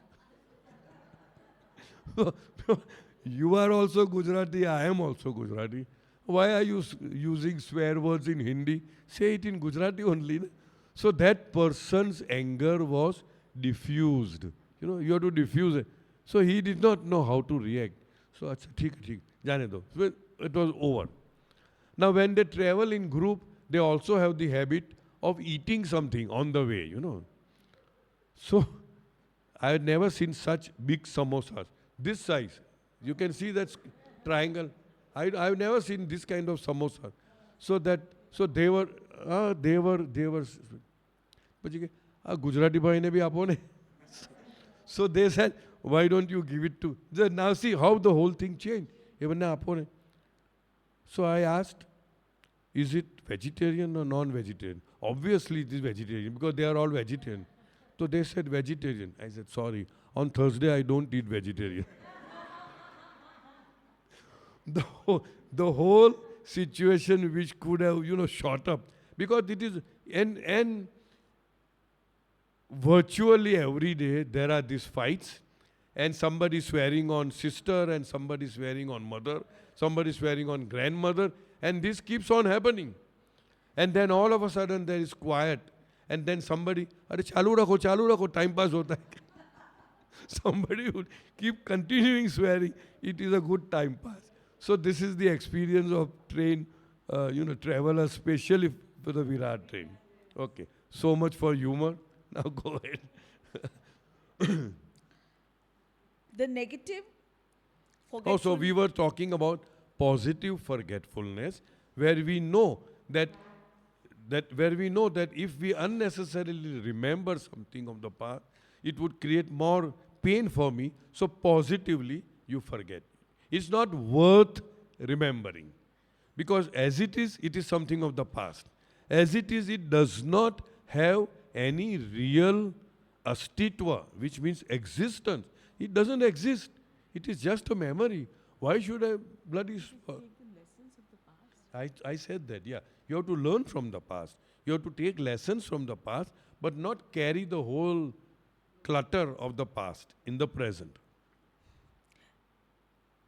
Speaker 1: You are also Gujarati, I am also Gujarati. Why are you using swear words in Hindi? Say it in Gujarati only. Na? So that person's anger was diffused. You have to diffuse it. So he did not know how to react. So, अच्छा ठीक है ठीक, जाने दो. So it was over. Now when they travel in group, they also have the habit of eating something on the way, So I had never seen such big samosas. This size. You can see that triangle. I've never seen this kind of samosa. So they were, પછી કે આ ગુજરાતી ભાઈને બી આપો ને. So they said, why don't you give it to, now see how the whole thing changed. એમને આપો ને. So I asked, is it vegetarian or non-vegetarian? Obviously it is vegetarian because they are all vegetarian. So they said vegetarian. I said, sorry, on Thursday I don't eat vegetarian. The whole situation which could have, shot up. Because it is, and virtually every day there are these fights, and somebody swearing on sister, and somebody swearing on mother, somebody swearing on grandmother, and this keeps on happening. And then all of a sudden there is quiet, and then somebody, अरे चालू रखो, time pass होता है. Somebody would keep continuing swearing. It is a good time pass. So this is the experience of train, travelers, especially for the Virat train. Okay, so much for humor. Now go ahead.
Speaker 2: The negative
Speaker 1: Oh, so we were talking about positive forgetfulness, where we know that if we unnecessarily remember something of the past, it would create more pain for me. So positively, you forget. It's not worth remembering. Because as it is something of the past. As it is, it does not have any real astitva, which means existence. It doesn't exist. It is just a memory. Why should I bloody... I said that, yeah. You have to learn from the past. You have to take lessons from the past, but not carry the whole clutter of the past in the present.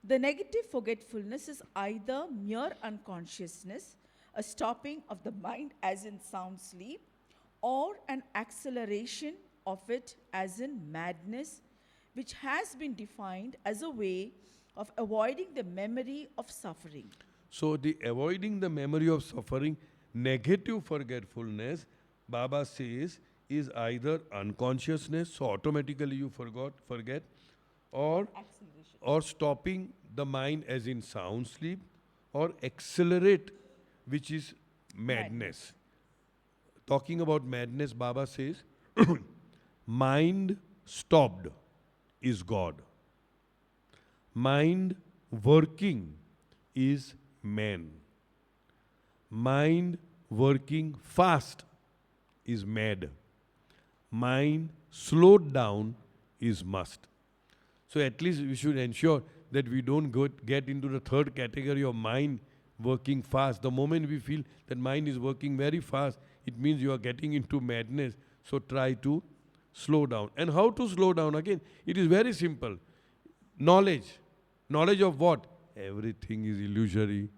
Speaker 2: The negative forgetfulness is either mere unconsciousness, a stopping of the mind as in sound sleep, or an acceleration of it as in madness, which has been defined as a way of avoiding the memory of suffering.
Speaker 1: So the avoiding the memory of suffering, negative forgetfulness, Baba says, is either unconsciousness, so automatically you forget, or stopping the mind as in sound sleep, or accelerate, which is madness. Talking about madness, Baba says, mind stopped is God. Mind working is man. Mind working fast is mad. Mind slowed down is must. So at least we should ensure that we don't get into the third category of mind working fast. The moment we feel that mind is working very fast, it means you are getting into madness. So try to slow down. And how to slow down? Again, it is very simple. Knowledge. Knowledge of what? Everything is illusory.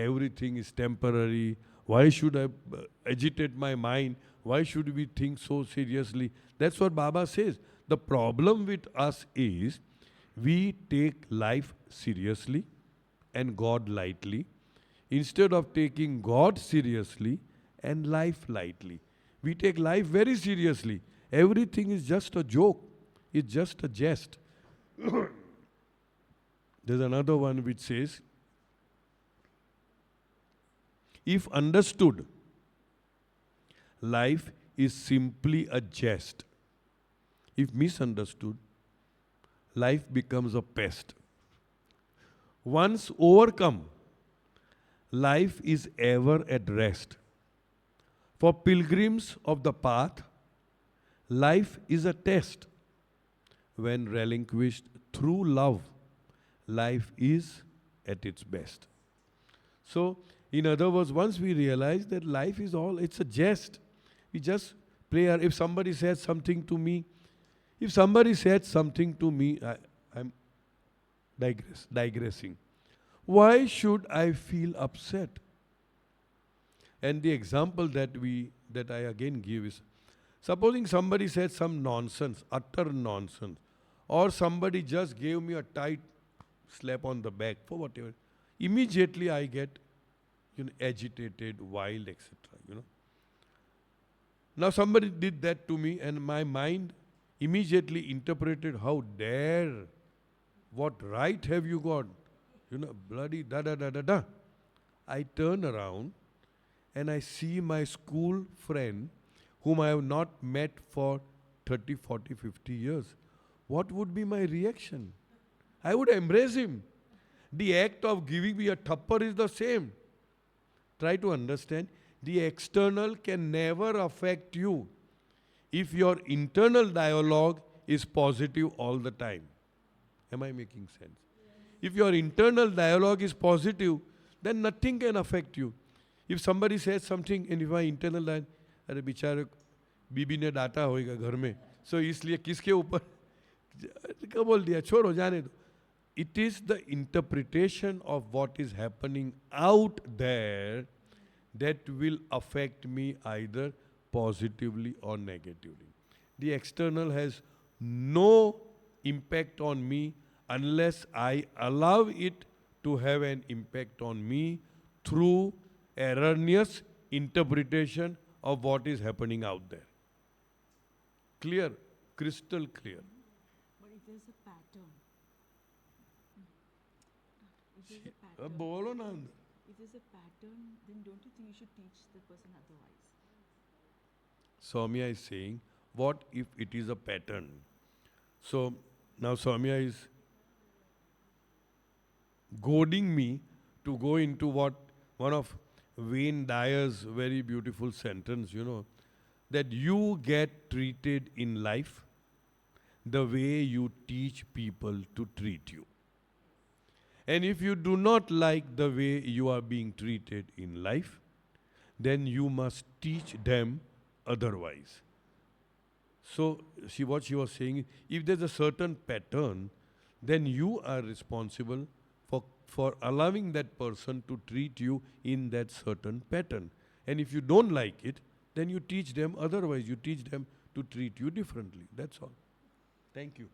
Speaker 1: everything is temporary. Why should I agitate my mind? Why should we think so seriously? That's what Baba says. The problem with us is we take life seriously and God lightly instead of taking God seriously and life lightly. We take life very seriously. Everything is just a joke, it's just a jest. There's another one which says, if understood, life is simply a jest. If misunderstood, life becomes a pest. Once overcome, life is ever at rest. For pilgrims of the path, life is a test. When relinquished through love, life is at its best. So, in other words, once we realize that life is all, it's a jest. We just play. If somebody says something to me, I'm digressing. Why should I feel upset? And the example that I again give is, supposing somebody said some nonsense, utter nonsense, or somebody just gave me a tight slap on the back for whatever, immediately I get agitated, wild, etc. Now somebody did that to me, and my mind immediately interpreted, how dare, what right have you got? Bloody da da da da da. I turn around and I see my school friend whom I have not met for 30, 40, 50 years. What would be my reaction? I would embrace him. The act of giving me a thapper is the same. Try to understand. The external can never affect you if your internal dialogue is positive all the time. Am I making sense? If your internal dialogue is positive, then nothing can affect you. If somebody says something and if my internal dialogue, अरे बेचारे बीबी ने डांटा होगा घर में, so इसलिए किसके ऊपर क्या बोल दिया, छोड़ो जाने दो. It is the interpretation of what is happening out there that will affect me either positively or negatively. The external has no impact on me unless I allow it to have an impact on me through erroneous interpretation of what is happening out there. Clear? Crystal clear.
Speaker 2: But if there's a pattern, if
Speaker 1: बोलो ना.
Speaker 2: there's a pattern, then don't you think you should teach the person otherwise?
Speaker 1: Somya is saying, what if it is a pattern? So now Somya is goading me to go into what one of Wayne Dyer's very beautiful sentence, that you get treated in life the way you teach people to treat you. And if you do not like the way you are being treated in life, then you must teach them otherwise. So, what she was saying is, if there's a certain pattern, then you are responsible for allowing that person to treat you in that certain pattern. And if you don't like it, then you teach them otherwise. You teach them to treat you differently. That's all. Thank you.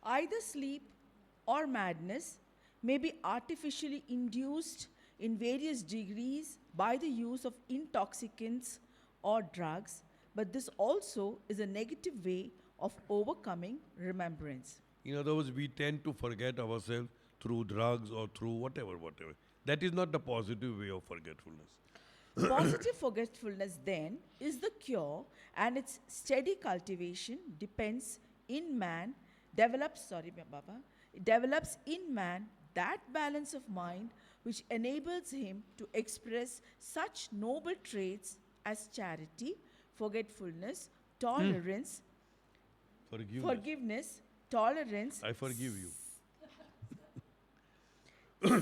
Speaker 2: Either sleep or madness may be artificially induced in various degrees by the use of intoxicants or drugs, but this also is a negative way of overcoming remembrance.
Speaker 1: In other words, we tend to forget ourselves through drugs or through whatever. That is not the positive way of forgetfulness.
Speaker 2: Positive forgetfulness, then, is the cure, and its steady cultivation develops in man that balance of mind which enables him to express such noble traits as charity, forgetfulness, tolerance, forgiveness, tolerance,
Speaker 1: I forgive you.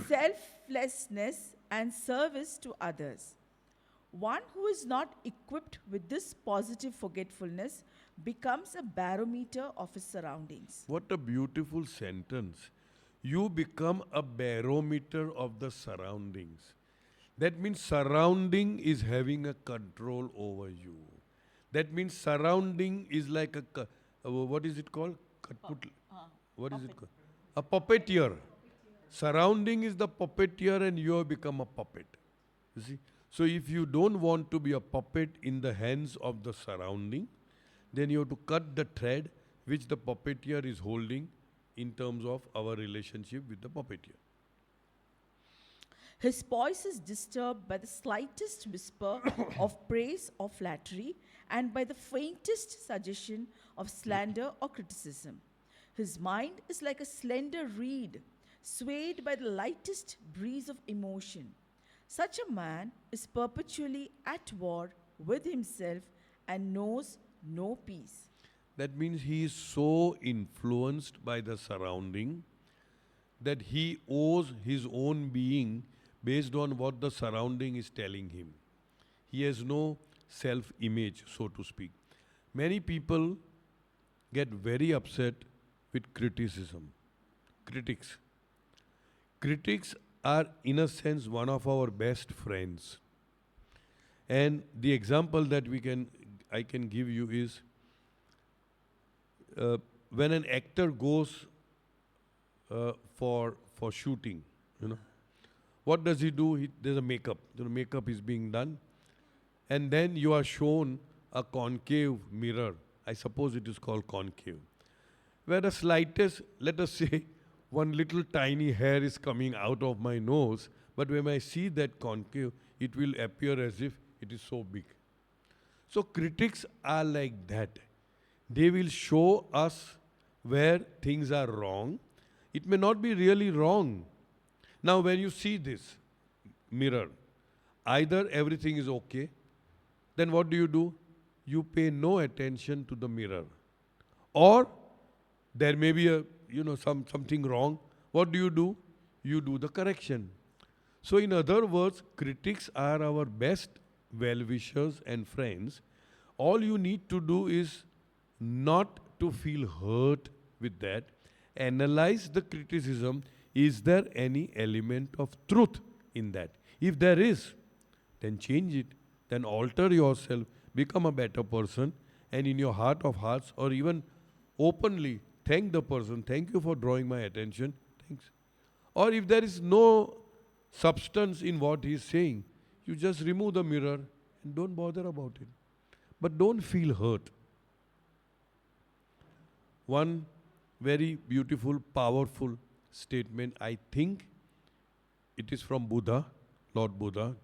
Speaker 2: selflessness, and service to others. One who is not equipped with this positive forgetfulness becomes a barometer of his surroundings.
Speaker 1: What a beautiful sentence. you become a barometer of the surroundings. That means surrounding is having a control over you. That means surrounding is like what is it called? What is it called? A puppeteer. Surrounding is the puppeteer and you have become a puppet. You see? So if you don't want to be a puppet in the hands of the surrounding, then you have to cut the thread which the puppeteer is holding in terms of our relationship with the puppeteer.
Speaker 2: His voice is disturbed by the slightest whisper of praise or flattery and by the faintest suggestion of slander or criticism. His mind is like a slender reed, swayed by the lightest breeze of emotion. Such a man is perpetually at war with himself and knows no peace.
Speaker 1: That means he is so influenced by the surrounding that he owes his own being based on what the surrounding is telling him. He has no self image, so to speak. Many people get very upset with criticism. Critics. Critics are, in a sense, one of our best friends. And the example that I can give you is when an actor goes for shooting, you know, what does he do? There's a makeup. The makeup is being done, and then you are shown a concave mirror. I suppose it is called concave, where the slightest, let us say, one little tiny hair is coming out of my nose, but when I see that concave, it will appear as if it is so big. So critics are like that. They will show us where things are wrong. It may not be really wrong. Now when you see this mirror, either everything is okay, then what do? You pay no attention to the mirror. Or there may be something wrong. What do? You do the correction. So in other words, critics are our best well-wishers and friends. All you need to do is not to feel hurt with that. Analyze the criticism. Is there any element of truth in that? If there is, then change it. Then alter yourself, become a better person, and in your heart of hearts, or even openly, thank the person. Thank you for drawing my attention. Thanks. Or if there is no substance in what he is saying, you just remove the mirror and don't bother about it. But don't feel hurt. One very beautiful, powerful statement, I think it is from Buddha, Lord Buddha.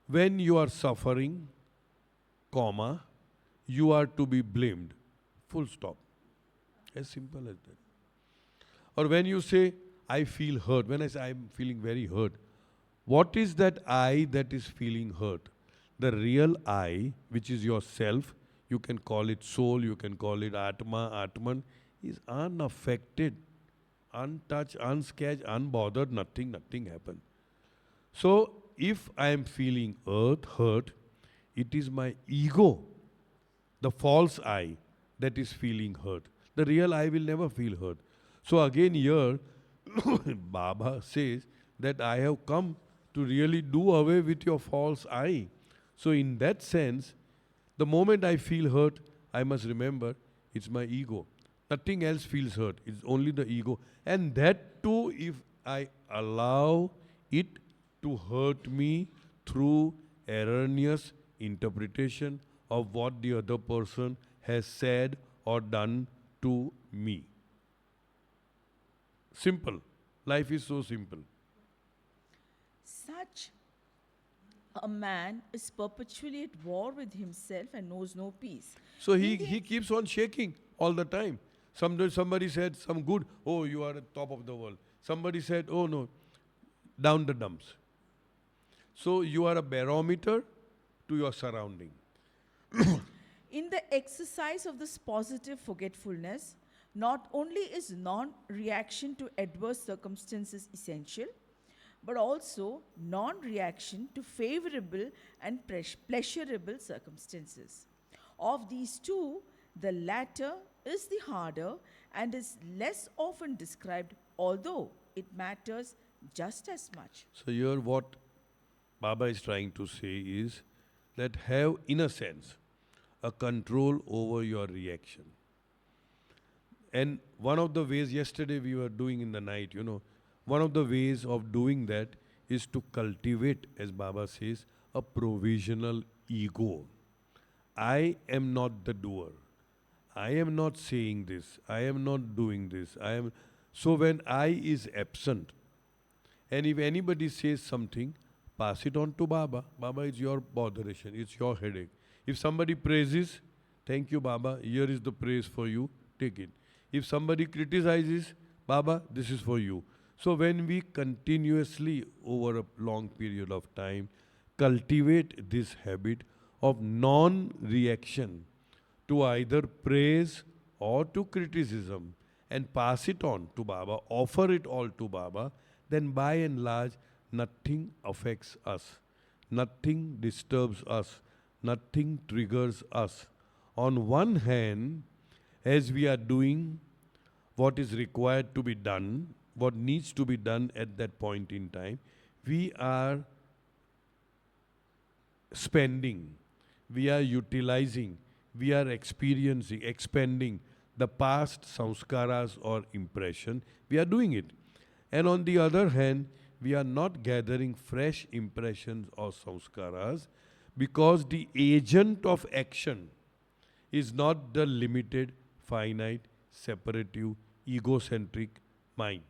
Speaker 1: When you are suffering, comma, you are to be blamed. Full stop. As simple as that. Or when you say, I feel hurt, when I say I'm feeling very hurt, what is that I that is feeling hurt? The real I, which is yourself, you can call it soul, you can call it Atma, Atman, is unaffected, untouched, unscathed, unbothered, nothing happened. So, if I am feeling hurt, it is my ego, the false I, that is feeling hurt. The real I will never feel hurt. So again here, Baba says that I have come to really do away with your false I. So in that sense, the moment I feel hurt, I must remember it's my ego. Nothing else feels hurt. It's only the ego. And that too, if I allow it to hurt me through erroneous interpretation of what the other person has said or done to me. Simple. Life is so simple.
Speaker 2: Such a man is perpetually at war with himself and knows no peace.
Speaker 1: So he keeps on shaking all the time. Somebody said some good, oh, you are at top of the world. Somebody said, oh no, down the dumps. So you are a barometer to your surrounding.
Speaker 2: In the exercise of this positive forgetfulness, not only is non-reaction to adverse circumstances essential, but also non-reaction to favorable and pleasurable circumstances. Of these two, the latter is the harder and is less often described, although it matters just as much.
Speaker 1: So here what Baba is trying to say is that have, in a sense, a control over your reaction. And one of the ways, yesterday we were doing in the night, one of the ways of doing that is to cultivate, as Baba says, a provisional ego. I am not the doer. I am not saying this. I am not doing this. I am. So when I is absent, and if anybody says something, pass it on to Baba. Baba, it's your botheration. It's your headache. If somebody praises, thank you, Baba. Here is the praise for you. Take it. If somebody criticizes, Baba, this is for you. So when we continuously, over a long period of time, cultivate this habit of non-reaction to either praise or to criticism and pass it on to Baba, offer it all to Baba, then by and large, nothing affects us, nothing disturbs us, nothing triggers us. On one hand, as we are doing what is required to be done, what needs to be done at that point in time, we are spending, we are utilizing, we are experiencing, expanding the past samskaras or impression, we are doing it. And on the other hand, we are not gathering fresh impressions or samskaras because the agent of action is not the limited, finite, separative, egocentric mind,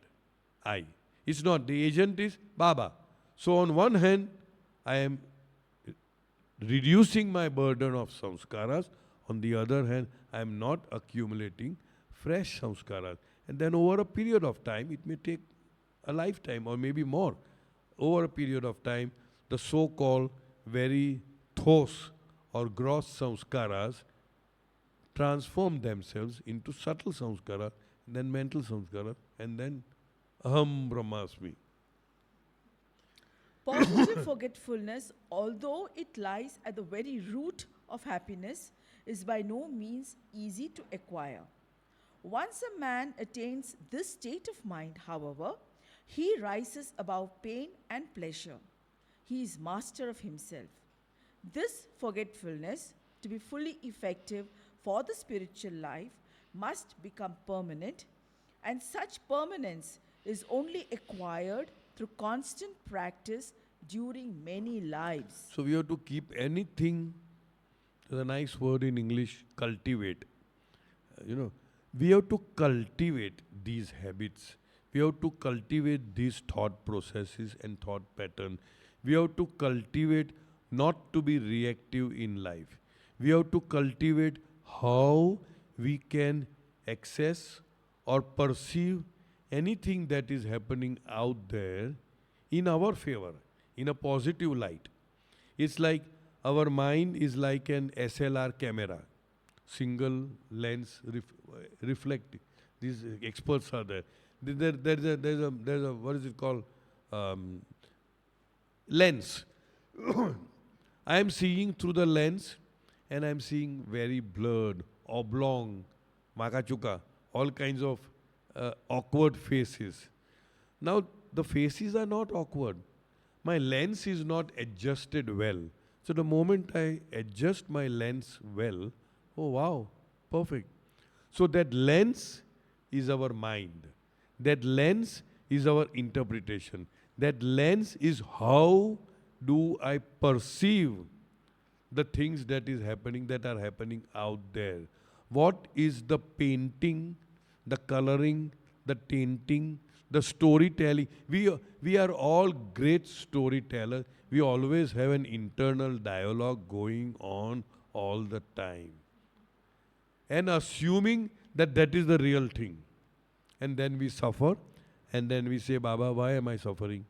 Speaker 1: I. It's not. The agent is Baba. So on one hand, I am reducing my burden of samskaras. On the other hand, I am not accumulating fresh samskaras. And then over a period of time, it may take a lifetime or maybe more. Over a period of time, the so-called very thos or gross samskaras transform themselves into subtle samskara, then mental samskara, and then aham brahmasmi.
Speaker 2: Positive forgetfulness, although it lies at the very root of happiness, is by no means easy to acquire. Once a man attains this state of mind, however, he rises above pain and pleasure. He is master of himself. This forgetfulness, to be fully effective for the spiritual life, must become permanent, and such permanence is only acquired through constant practice during many lives.
Speaker 1: So we have to keep anything, there's a nice word in English, cultivate. We have to cultivate these habits. We have to cultivate these thought processes and thought pattern. We have to cultivate not to be reactive in life. We have to cultivate how we can access or perceive anything that is happening out there in our favor, in a positive light. It's like our mind is like an SLR camera, single lens reflecting. These experts are there. There's a what is it called? Lens. I am seeing through the lens and I am seeing very blurred, oblong, makachuka, all kinds of awkward faces. Now, the faces are not awkward. My lens is not adjusted well. So the moment I adjust my lens well, oh wow, perfect. So that lens is our mind. That lens is our interpretation. That lens is how do I perceive the things that are happening out there. What is the painting, the coloring, the tinting, the storytelling? We are all great storytellers. We always have an internal dialogue going on all the time. And assuming that that is the real thing. And then we suffer. And then we say, Baba, why am I suffering?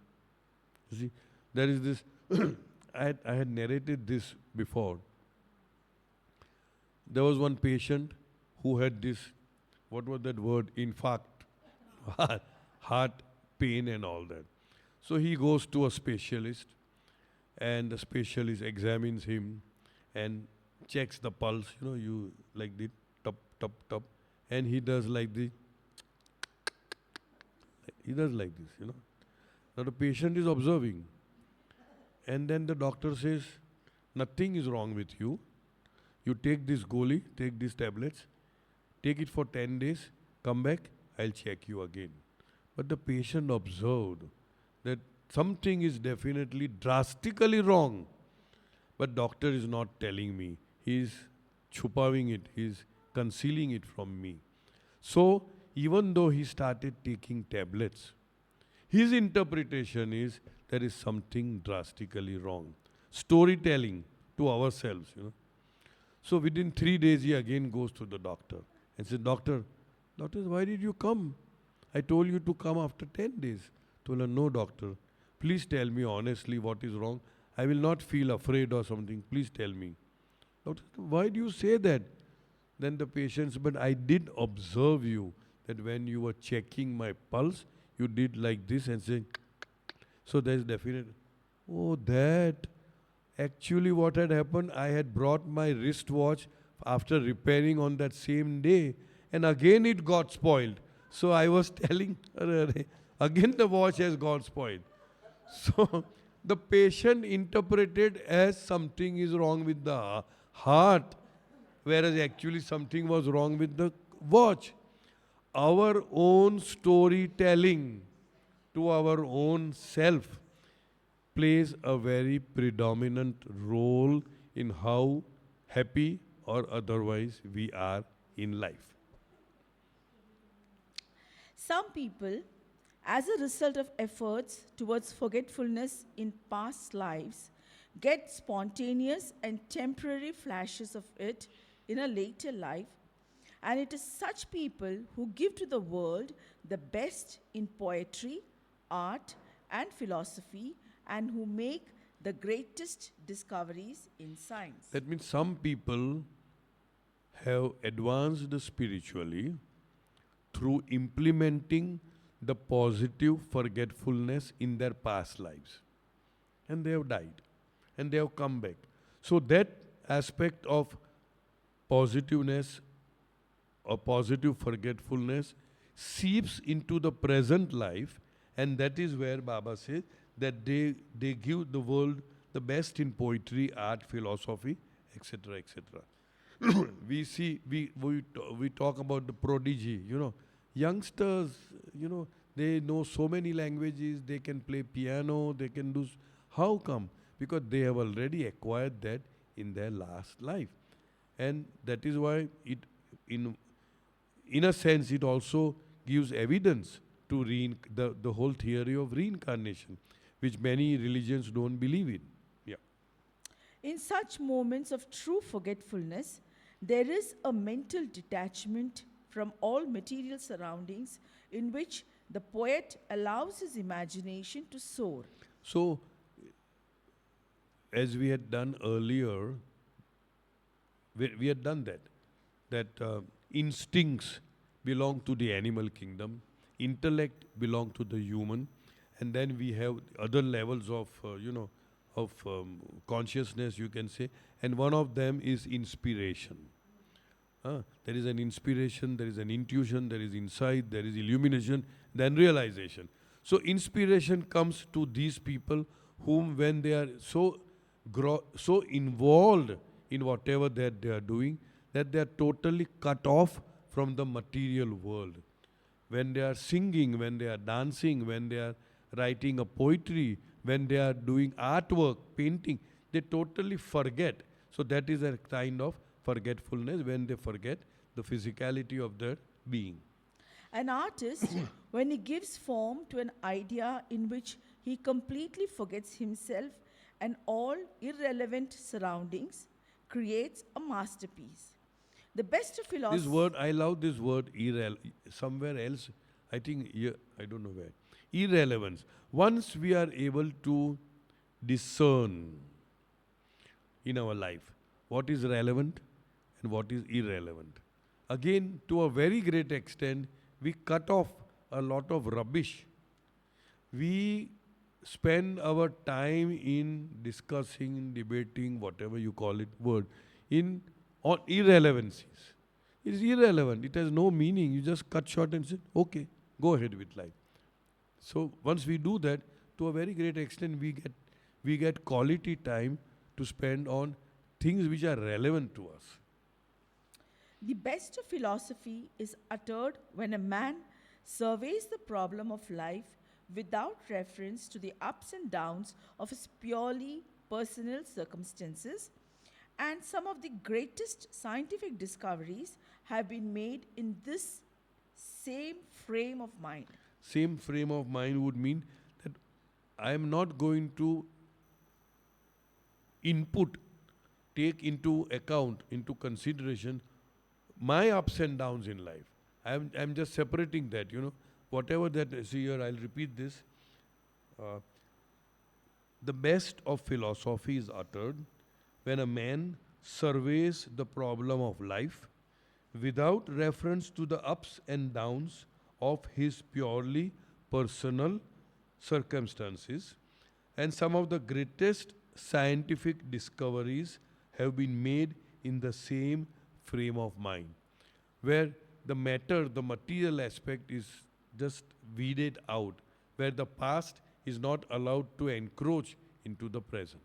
Speaker 1: You see, there is this, I had narrated this before. There was one patient who had this, what was that word? Infarct, heart pain and all that. So he goes to a specialist and the specialist examines him and checks the pulse, you like the top, top, top. And he does like the He does like this. Now the patient is observing. And then the doctor says, nothing is wrong with you. You take this goli, take these tablets, take it for 10 days, come back, I'll check you again. But the patient observed that something is definitely drastically wrong. But doctor is not telling me. He is chupaving it, he is concealing it from me. So even though he started taking tablets, his interpretation is there is something drastically wrong. Storytelling to ourselves. So within 3 days, he again goes to the doctor and says, doctor, why did you come? I told you to come after 10 days. Told her, no doctor, please tell me honestly what is wrong. I will not feel afraid or something. Please tell me. Doctor, why do you say that? Then the patient said, but I did observe you that when you were checking my pulse, you did like this and said, so there is definite. Oh, that. Actually, what had happened, I had brought my wristwatch after repairing on that same day, and again it got spoiled. So I was telling her, again the watch has got spoiled. So the patient interpreted as something is wrong with the heart, whereas actually something was wrong with the watch. Our own storytelling to our own self plays a very predominant role in how happy or otherwise we are in life.
Speaker 2: Some people, as a result of efforts towards forgetfulness in past lives, get spontaneous and temporary flashes of it in a later life, and it is such people who give to the world the best in poetry, art, and philosophy, and who make the greatest discoveries in science.
Speaker 1: That means some people have advanced spiritually through implementing the positive forgetfulness in their past lives. And they have died. And they have come back. So that aspect of positiveness or positive forgetfulness seeps into the present life, and that is where Baba says that they give the world the best in poetry, art, philosophy, etc., etc. We talk about the prodigy. Youngsters, they know so many languages, they can play piano, they can do. How come? Because they have already acquired that in their last life. And that is why in a sense, it also gives evidence to the whole theory of reincarnation, which many religions don't believe in. Yeah.
Speaker 2: In such moments of true forgetfulness, there is a mental detachment from all material surroundings in which the poet allows his imagination to soar.
Speaker 1: So, as we had done earlier, we had done that instincts belong to the animal kingdom, intellect belong to the human, and then we have other levels of consciousness, you can say, and one of them is inspiration. There is an inspiration, there is an intuition, there is insight, there is illumination, then realization. So inspiration comes to these people whom, when they are so involved in whatever that they are doing, that they are totally cut off from the material world. When they are singing, when they are dancing, when they are writing a poetry, when they are doing artwork, painting, they totally forget. So that is a kind of forgetfulness, when they forget the physicality of their being.
Speaker 2: An artist, when he gives form to an idea in which he completely forgets himself and all irrelevant surroundings, creates a masterpiece. The best of philosophers.
Speaker 1: This word, I love this word, somewhere else, I think, I don't know where. Irrelevance. Once we are able to discern in our life what is relevant and what is irrelevant, again, to a very great extent, we cut off a lot of rubbish. We spend our time in discussing, debating, whatever you call it, word, on irrelevancies. It is irrelevant. It has no meaning. You just cut short and say, okay, go ahead with life. So once we do that, to a very great extent, we get quality time to spend on things which are relevant to us.
Speaker 2: The best of philosophy is uttered when a man surveys the problem of life without reference to the ups and downs of his purely personal circumstances, and some of the greatest scientific discoveries have been made in this same frame of mind.
Speaker 1: Same frame of mind would mean that I am not going to input, take into account, into consideration my ups and downs in life. I'm just separating that, whatever that, see here, I'll repeat this. Uh, the best of philosophy is uttered when a man surveys the problem of life without reference to the ups and downs of his purely personal circumstances. And some of the greatest scientific discoveries have been made in the same frame of mind, where the matter, the material aspect is just weeded out, where the past is not allowed to encroach into the present.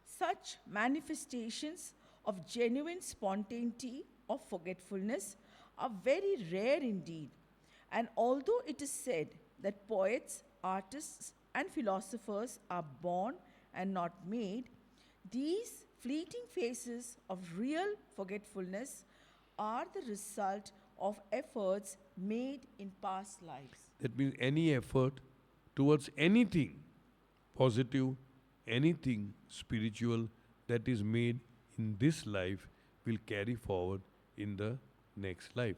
Speaker 2: Such manifestations of genuine spontaneity of forgetfulness are very rare indeed. And although it is said that poets, artists, and philosophers are born and not made, these fleeting phases of real forgetfulness are the result of efforts made in past lives.
Speaker 1: That means any effort towards anything positive, anything spiritual that is made in this life will carry forward in the next life.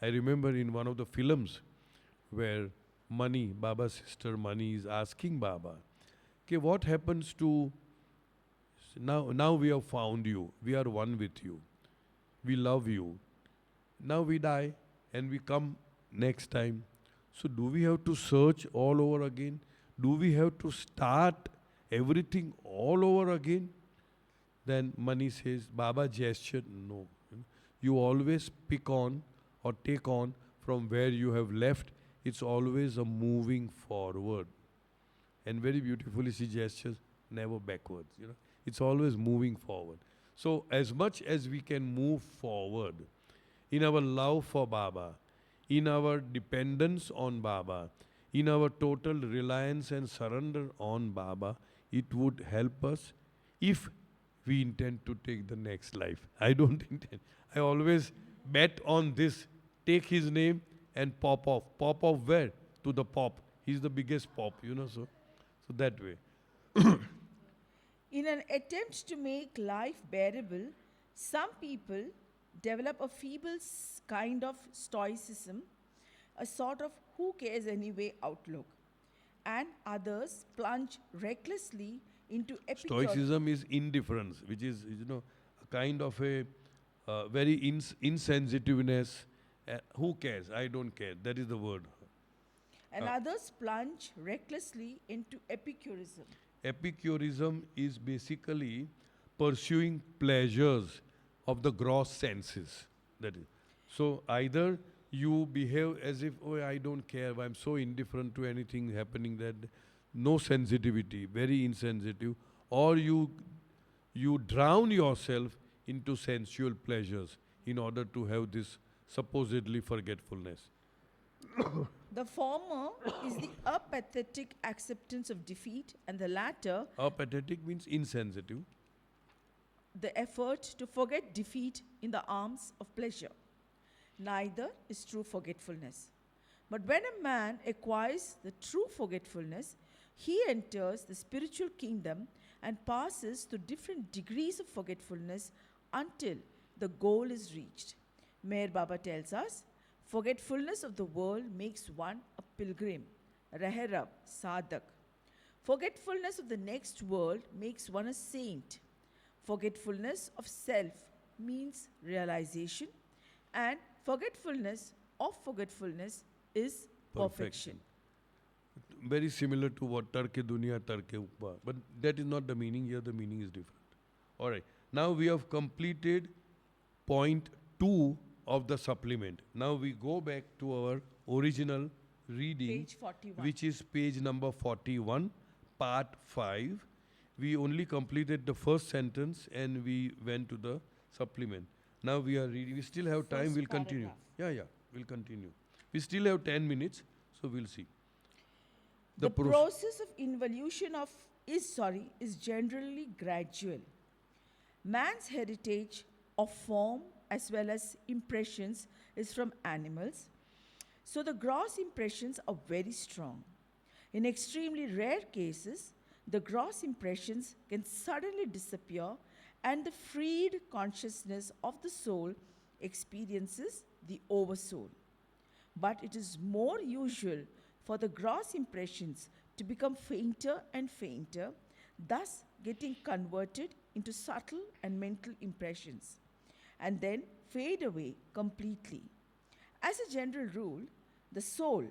Speaker 1: I remember in one of the films where Mani, Baba's sister Mani, is asking Baba, okay, what happens to now we have found you, we are one with you, we love you. Now we die and we come next time. So do we have to search all over again? Do we have to start everything all over again? Then Mani says, Baba gestured, no. You always pick on or take on from where you have left. It's always a moving forward. And very beautifully she gestures, never backwards. It's always moving forward. So as much as we can move forward in our love for Baba, in our dependence on Baba, in our total reliance and surrender on Baba, it would help us if we intend to take the next life. I don't intend. I always bet on this. Take his name and pop off. Pop off where? To the pop. He's the biggest pop, so that way.
Speaker 2: In an attempt to make life bearable, some people develop a feeble kind of stoicism, a sort of who cares anyway outlook, and others plunge recklessly into
Speaker 1: Stoicism is indifference, which is, a kind of a very insensitiveness. Who cares? I don't care. That is the word.
Speaker 2: and others plunge recklessly into epicurism.
Speaker 1: Epicurism is basically pursuing pleasures of the gross senses. That is. So either you behave as if, oh, I don't care, I'm so indifferent to anything happening that no sensitivity, very insensitive, or you drown yourself into sensual pleasures in order to have this supposedly forgetfulness.
Speaker 2: The former is the apathetic acceptance of defeat, and the latter,
Speaker 1: Apathetic means insensitive.
Speaker 2: the effort to forget defeat in the arms of pleasure. Neither is true forgetfulness. But when a man acquires the true forgetfulness, he enters the spiritual kingdom and passes through different degrees of forgetfulness until the goal is reached. Meher Baba tells us, forgetfulness of the world makes one a pilgrim, Meherabad, Sadak. Forgetfulness of the next world makes one a saint. Forgetfulness of self means realization, and forgetfulness of forgetfulness is perfection.
Speaker 1: Very similar to what Tarke Dunya, Tarke Upma. But that is not the meaning here, the meaning is different. Alright, now we have completed point 2 of the supplement. Now we go back to our original reading,
Speaker 2: Page 41.
Speaker 1: which is page number 41, part 5. We only completed the first sentence and we went to the supplement. Now we are reading. We still have time.
Speaker 2: First
Speaker 1: We'll continue.
Speaker 2: paragraph.
Speaker 1: Yeah, we'll continue. We still have 10 minutes, so we'll see.
Speaker 2: The
Speaker 1: proce-
Speaker 2: process of involution is generally gradual. Man's heritage of form as well as impressions is from animals, so the gross impressions are very strong. In extremely rare cases, the gross impressions can suddenly disappear and the freed consciousness of the soul experiences the oversoul. But it is more usual for the gross impressions to become fainter and fainter, thus getting converted into subtle and mental impressions, and then fade away completely. As a general rule, the soul,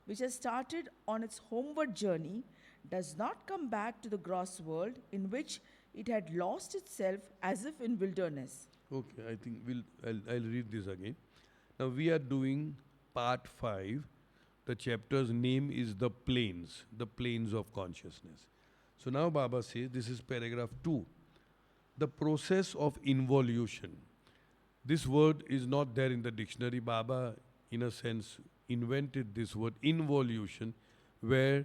Speaker 2: which has started on its homeward journey, does not come back to the gross world in which it had lost itself as if in wilderness.
Speaker 1: Okay, I think I'll read this again. Now we are doing part 5. The chapter's name is the planes of consciousness. So now Baba says, this is paragraph 2. The process of involution. This word is not there in the dictionary. Baba, in a sense, invented this word, involution, where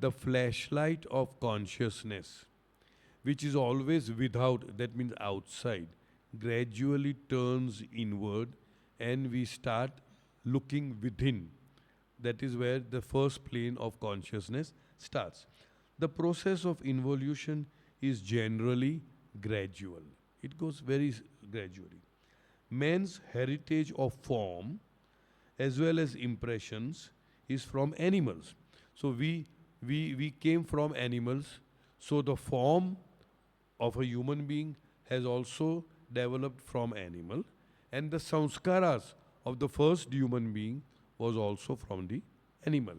Speaker 1: the flashlight of consciousness, which is always without, that means outside, gradually turns inward and we start looking within. That is where the first plane of consciousness starts. The process of involution is generally gradual. It goes very gradually. Man's heritage of form as well as impressions is from animals. So we came from animals. So the form of a human being has also developed from animal, and the sanskaras of the first human being was also from the animal.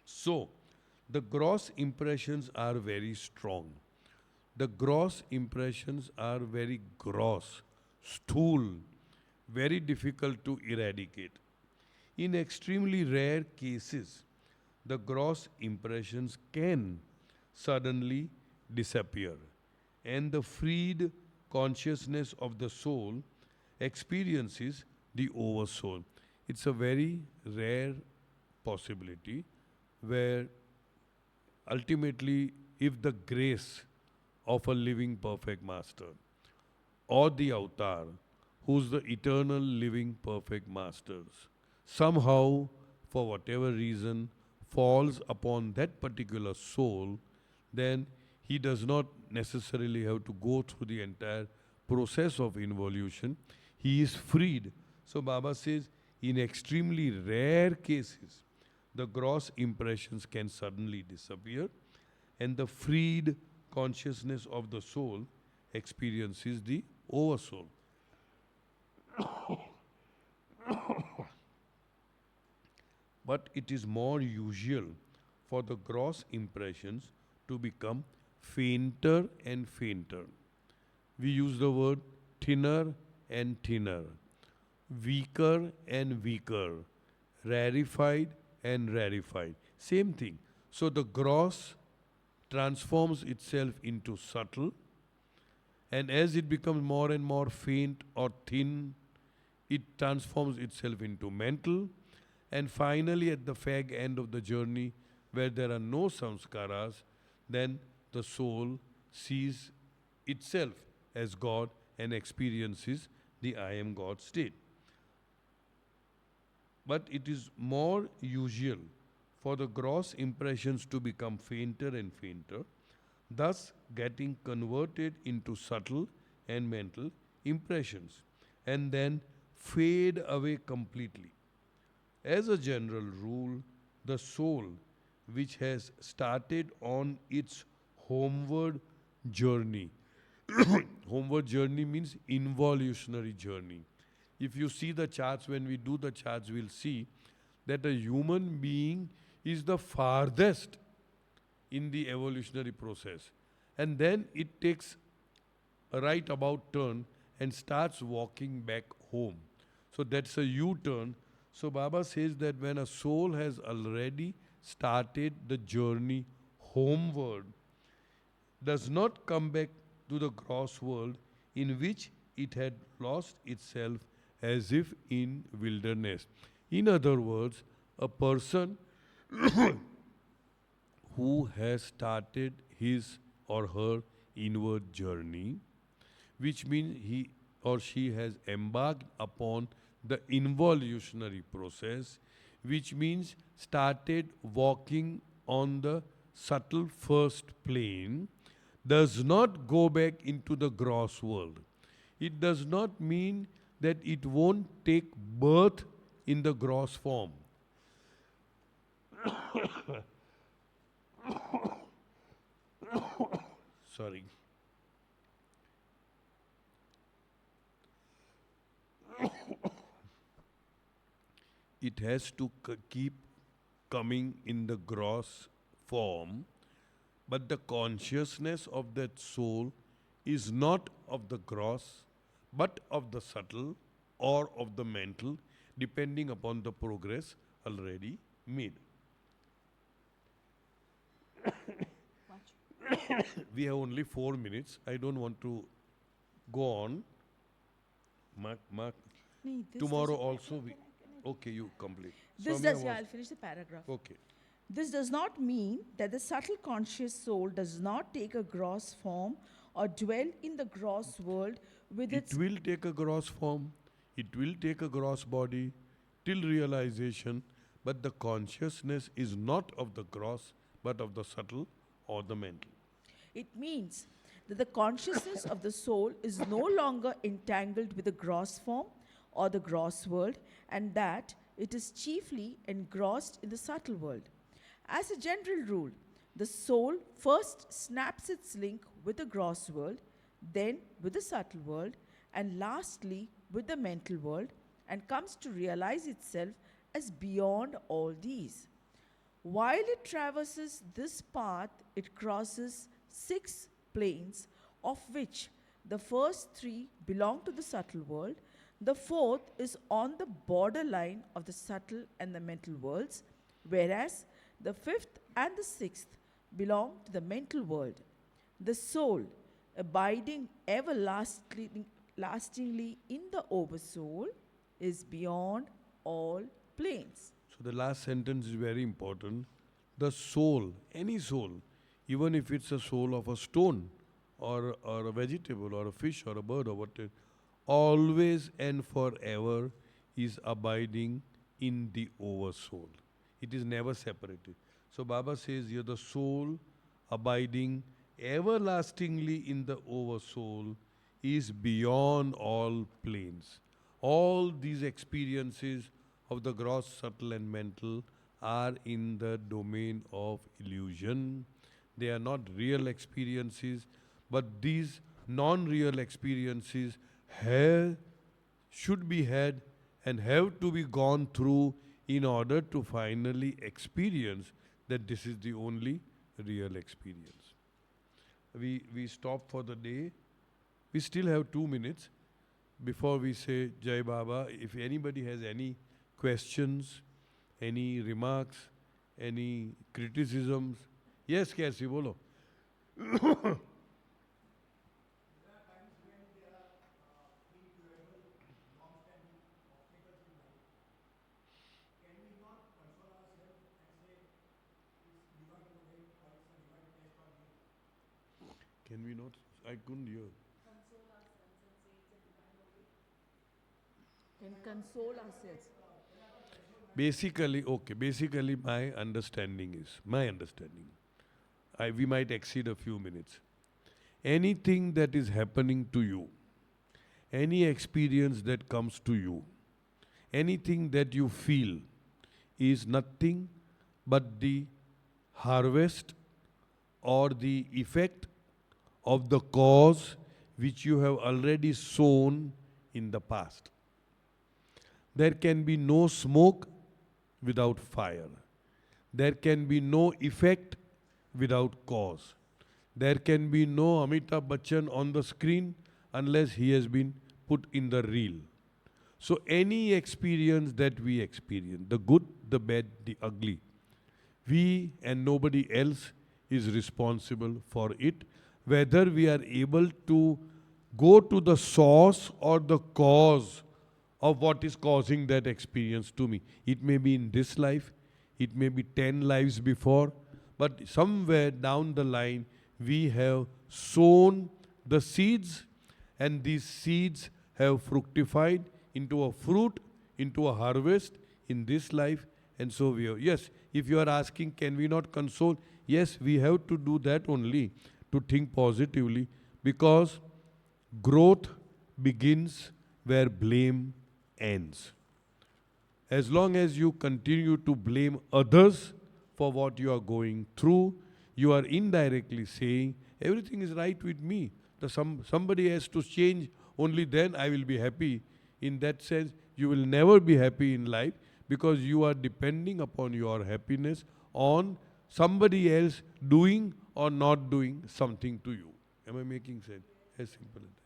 Speaker 1: So the gross impressions are very strong. The gross impressions are very gross, stool, very difficult to eradicate. In extremely rare cases, the gross impressions can suddenly disappear, and the freed consciousness of the soul experiences the oversoul. It's a very rare possibility where ultimately, if the grace of a living perfect master or the avatar, who's the eternal living perfect masters, somehow, for whatever reason, falls upon that particular soul, then he does not necessarily have to go through the entire process of involution. He is freed. So Baba says, in extremely rare cases, the gross impressions can suddenly disappear and the freed consciousness of the soul experiences the oversoul. But it is more usual for the gross impressions to become fainter and fainter. We use the word thinner and thinner, weaker and weaker, rarefied and rarefied. Same thing. So the gross transforms itself into subtle, and as it becomes more and more faint or thin, it transforms itself into mental, and finally at the fag end of the journey, where there are no samskaras, then the soul sees itself as God and experiences the I am God state. But it is more usual for the gross impressions to become fainter and fainter, thus getting converted into subtle and mental impressions, and then fade away completely. As a general rule, the soul which has started on its homeward journey, homeward journey means involutionary journey. If you see the charts, when we do the charts, we'll see that a human being is the farthest in the evolutionary process. And then it takes a right about turn and starts walking back home. So that's a U-turn. So Baba says that when a soul has already started the journey homeward, does not come back to the gross world in which it had lost itself as if in wilderness. In other words, a person who has started his or her inward journey, which means he or she has embarked upon the involutionary process, which means started walking on the subtle first plane, does not go back into the gross world. It does not mean that it won't take birth in the gross form. Sorry. It has to keep coming in the gross form, but the consciousness of that soul is not of the gross, but of the subtle or of the mental, depending upon the progress already made. We have only 4 minutes. I don't want to go on. Mark.
Speaker 2: Nee, this
Speaker 1: Tomorrow
Speaker 2: does,
Speaker 1: also we. Okay, you complete.
Speaker 2: this
Speaker 1: Somya
Speaker 2: does, yeah,
Speaker 1: was.
Speaker 2: I'll finish the paragraph.
Speaker 1: Okay.
Speaker 2: This does not mean that the subtle conscious soul does not take a gross form or dwell in the gross world with
Speaker 1: It
Speaker 2: its.
Speaker 1: will take a gross form, it will take a gross body till realization, but the consciousness is not of the gross, but of the subtle or the mental.
Speaker 2: It means that the consciousness of the soul is no longer entangled with the gross form or the gross world, and that it is chiefly engrossed in the subtle world. As a general rule, the soul first snaps its link with the gross world, then with the subtle world, and lastly with the mental world, and comes to realize itself as beyond all these. While it traverses this path, it crosses 6 planes, of which the first 3 belong to the subtle world, the fourth is on the borderline of the subtle and the mental worlds, whereas the fifth and the sixth belong to the mental world. The soul, abiding lastingly in the oversoul, is beyond all planes.
Speaker 1: So the last sentence is very important. The soul, any soul, even if it's a soul of a stone or a vegetable or a fish or a bird or whatever, always and forever is abiding in the oversoul. It is never separated. So Baba says here the soul abiding everlastingly in the oversoul is beyond all planes. All these experiences of the gross, subtle and mental are in the domain of illusion. They are not real experiences, but these non-real experiences should be had and have to be gone through in order to finally experience that this is the only real experience. We stop for the day. We still have 2 minutes before we say Jai Baba. If anybody has any questions, any remarks, any criticisms. Yes, Kaisi, bolo. Can we not? I couldn't hear.
Speaker 2: Can console ourselves.
Speaker 1: Basically my understanding, we might exceed a few minutes. Anything that is happening to you, any experience that comes to you, anything that you feel is nothing but the harvest or the effect of the cause which you have already sown in the past. There can be no smoke without fire. There can be no effect without cause. There can be no Amitabh Bachchan on the screen unless he has been put in the reel. So any experience that we experience, the good, the bad, the ugly, we and nobody else is responsible for it. Whether we are able to go to the source or the cause of what is causing that experience to me. It may be in this life, it may be 10 lives before, but somewhere down the line, we have sown the seeds, and these seeds have fructified into a fruit, into a harvest in this life, and so we are. Yes, if you are asking, can we not console? Yes, we have to do that only, to think positively, because growth begins where blame ends. As long as you continue to blame others for what you are going through, you are indirectly saying, everything is right with me. Somebody has to change, only then I will be happy. In that sense, you will never be happy in life, because you are depending upon your happiness on somebody else doing or not doing something to you. Am I making sense? As simple as that.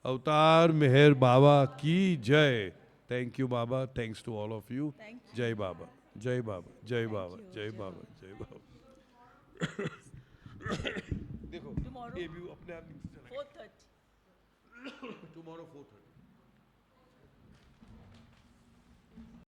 Speaker 1: अवतार मेहर बाबा की जय. Thank you, Baba. Thanks to all of you.
Speaker 2: Thank you.
Speaker 1: Jai Baba. Jai Baba. Jai
Speaker 2: Thank
Speaker 1: Baba.
Speaker 2: you.
Speaker 1: Jai
Speaker 2: Jai
Speaker 1: Baba. Jai Baba. देखो
Speaker 2: Tomorrow,
Speaker 1: ये भी अपने आप नीचे चला
Speaker 2: 4:30.
Speaker 1: गया. Tomorrow 4:30.